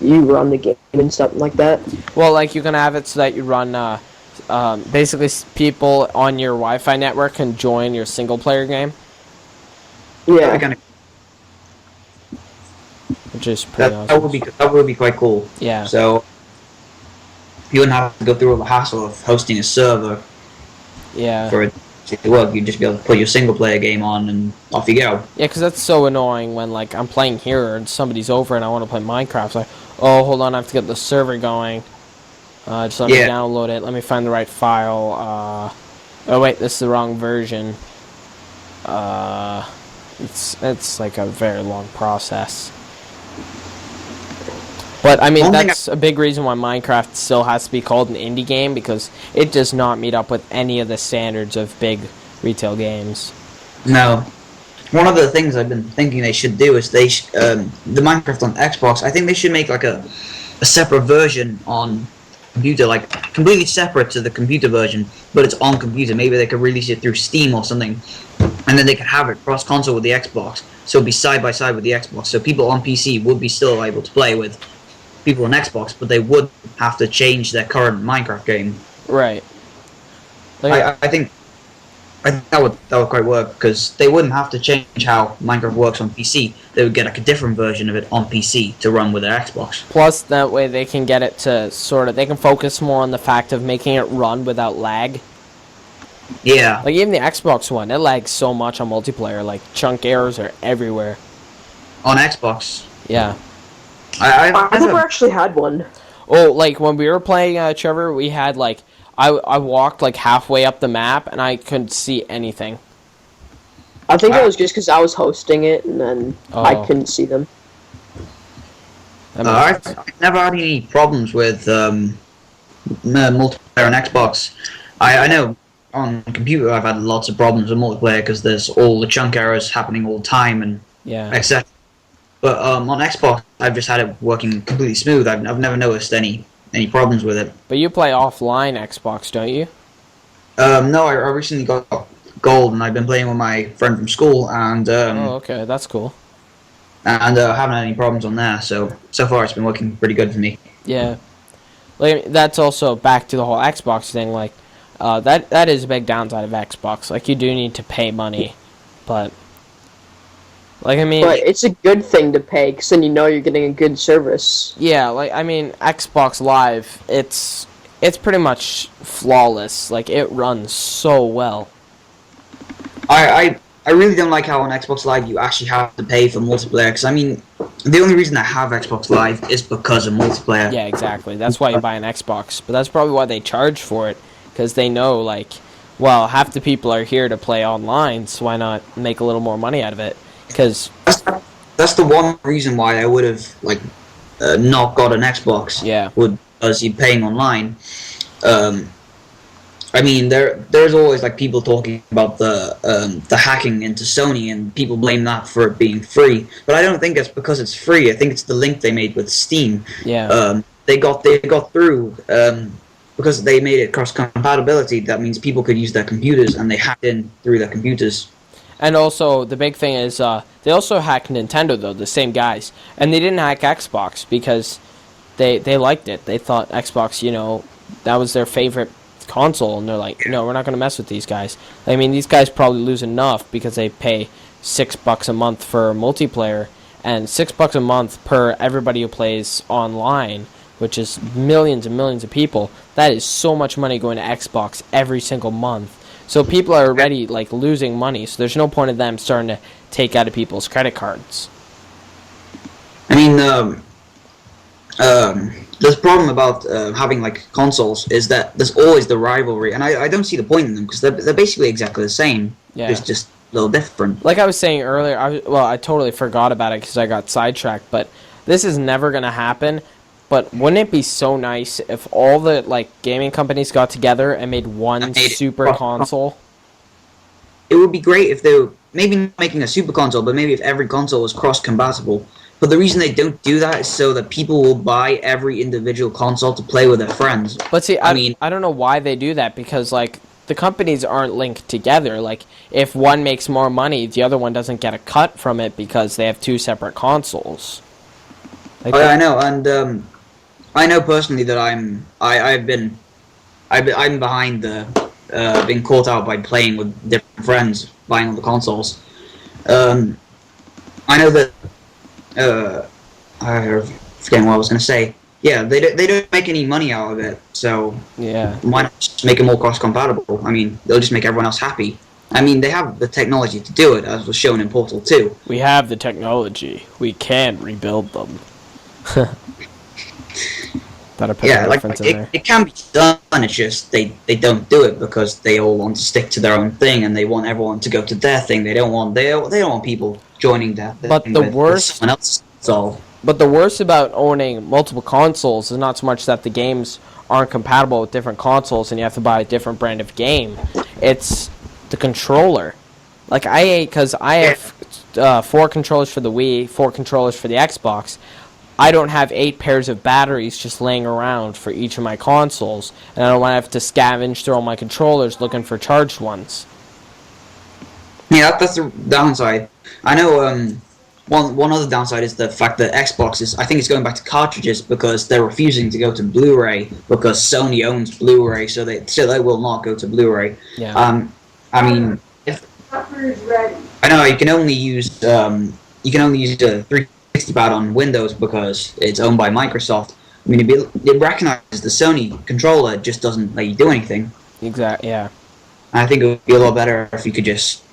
you run the game and stuff like that? Well, like, you can have it so that you run, basically people on your Wi-Fi network can join your single-player game. Yeah. Which is pretty awesome. That would be quite cool. Yeah. So you wouldn't have to go through all the hassle of hosting a server Yeah. for it to work. You'd just be able to put your single player game on and off you go. Yeah, because that's so annoying when, like, I'm playing here and somebody's over and I want to play Minecraft. It's like, oh, hold on, I have to get the server going. Just let me download it. Let me find the right file. Oh, wait, this is the wrong version. It's like a very long process. But, I mean, that's a big reason why Minecraft still has to be called an indie game, because it does not meet up with any of the standards of big retail games. No. One of the things I've been thinking they should do is the Minecraft on Xbox, I think they should make like a separate version on computer, like completely separate to the computer version, but it's on computer. Maybe they could release it through Steam or something, and then they could have it cross console with the Xbox, so it'd be side by side with the Xbox, so people on PC would be still able to play with people on Xbox, but they would have to change their current Minecraft game. Right. Like, I think that would quite work, because they wouldn't have to change how Minecraft works on PC. They would get like a different version of it on PC to run with their Xbox. Plus, that way they can get it to they can focus more on the fact of making it run without lag. Yeah. Like, even the Xbox one, it lags so much on multiplayer. Like, chunk errors are everywhere. On Xbox. Yeah. I never actually had one. Oh, like, when we were playing, Trevor, we had, like, I walked, like, halfway up the map, and I couldn't see anything. I think it was just because I was hosting it, and then I couldn't see them. I've never had any problems with multiplayer on Xbox. I know on computer, I've had lots of problems with multiplayer because there's all the chunk errors happening all the time and etc. But on Xbox, I've just had it working completely smooth. I've never noticed any problems with it. But you play offline Xbox, don't you? No, I recently got gold, and I've been playing with my friend from school, and oh, okay, that's cool. And haven't had any problems on there. So far, it's been working pretty good for me. Yeah, like that's also back to the whole Xbox thing. Like, that is a big downside of Xbox. Like, you do need to pay money, but like, I mean, but it's a good thing to pay because then you know you're getting a good service. Yeah, like, I mean, Xbox Live, it's pretty much flawless. Like, it runs so well. I really don't like how on Xbox Live you actually have to pay for multiplayer, because, I mean, the only reason I have Xbox Live is because of multiplayer. Yeah, exactly. That's why you buy an Xbox. But that's probably why they charge for it, because they know, like, well, half the people are here to play online, so why not make a little more money out of it? Because that's the one reason why I would have, like, not got an Xbox. Yeah. Because you're paying online. I mean, there's always, like, people talking about the hacking into Sony, and people blame that for it being free. But I don't think it's because it's free. I think it's the link they made with Steam. Yeah. They got through because they made it cross compatibility. That means people could use their computers, and they hacked in through their computers. And also, the big thing is, they also hacked Nintendo, though, the same guys. And they didn't hack Xbox because they liked it. They thought Xbox, you know, that was their favorite console, and they're like, no, we're not going to mess with these guys. I mean, these guys probably lose enough because they pay $6 a month for multiplayer, and $6 a month per everybody who plays online, which is millions and millions of people. That is so much money going to Xbox every single month. So people are already, like, losing money, so there's no point in them starting to take out of people's credit cards. I mean, the problem about having, like, consoles is that there's always the rivalry, and I don't see the point in them, because they're basically exactly the same. Yeah. It's just a little different. Like I was saying earlier, I totally forgot about it because I got sidetracked, but this is never going to happen. But wouldn't it be so nice if all the, like, gaming companies got together and made one super console? It would be great if they were maybe not making a super console, but maybe if every console was cross-compatible. But the reason they don't do that is so that people will buy every individual console to play with their friends. But see, I don't know why they do that, because, like, the companies aren't linked together. Like, if one makes more money, the other one doesn't get a cut from it because they have two separate consoles. Like, I know, and I know personally that I'm behind the being caught out by playing with different friends, buying all the consoles. I know that I forget what I was going to say. Yeah, they don't make any money out of it, so yeah, why not just make it more cross compatible? I mean, they'll just make everyone else happy. I mean, they have the technology to do it, as was shown in Portal 2. We have the technology. We can rebuild them. Yeah, like it can be done. It's just they don't do it because they all want to stick to their own thing, and they want everyone to go to their thing. They don't want people joining that. But the worst, someone else solve. But the worst about owning multiple consoles is not so much that the games aren't compatible with different consoles and you have to buy a different brand of game. It's the controller. Like, because I have 4 controllers for the Wii, 4 controllers for the Xbox. I don't have 8 pairs of batteries just laying around for each of my consoles, and I don't want to have to scavenge through all my controllers looking for charged ones. Yeah, that's the downside. I know one other downside is the fact that Xbox is, I think it's going back to cartridges because they're refusing to go to Blu-ray because Sony owns Blu-ray, so they will not go to Blu-ray. Yeah. I mean, I know you can only use the 360 pad on Windows because it's owned by Microsoft. I mean, it recognizes the Sony controller, it just doesn't let you do anything. Exactly. Yeah. I think it would be a lot better if you could just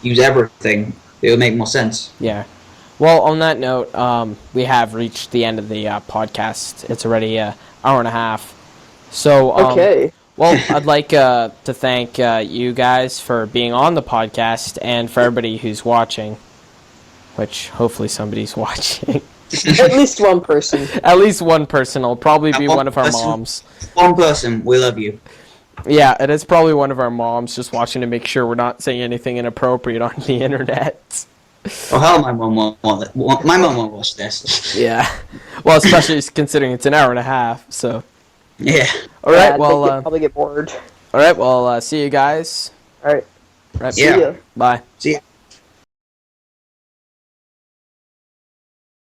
use everything. It would make more sense. Yeah. Well, on that note, we have reached the end of the podcast. It's already an hour and a half. So, okay. Well, I'd like to thank you guys for being on the podcast and for everybody who's watching, which hopefully somebody's watching. At least one person. At least one person. It'll probably be one of our moms. One person. We love you. Yeah, it is probably one of our moms just watching to make sure we're not saying anything inappropriate on the internet. Oh hell, my mom won't watch this. Yeah. Well, especially considering it's an hour and a half, so. Yeah. All right, Yeah, well, they probably get bored. all right, well, see you guys. All right. Right, Yeah. See ya. bye. See ya.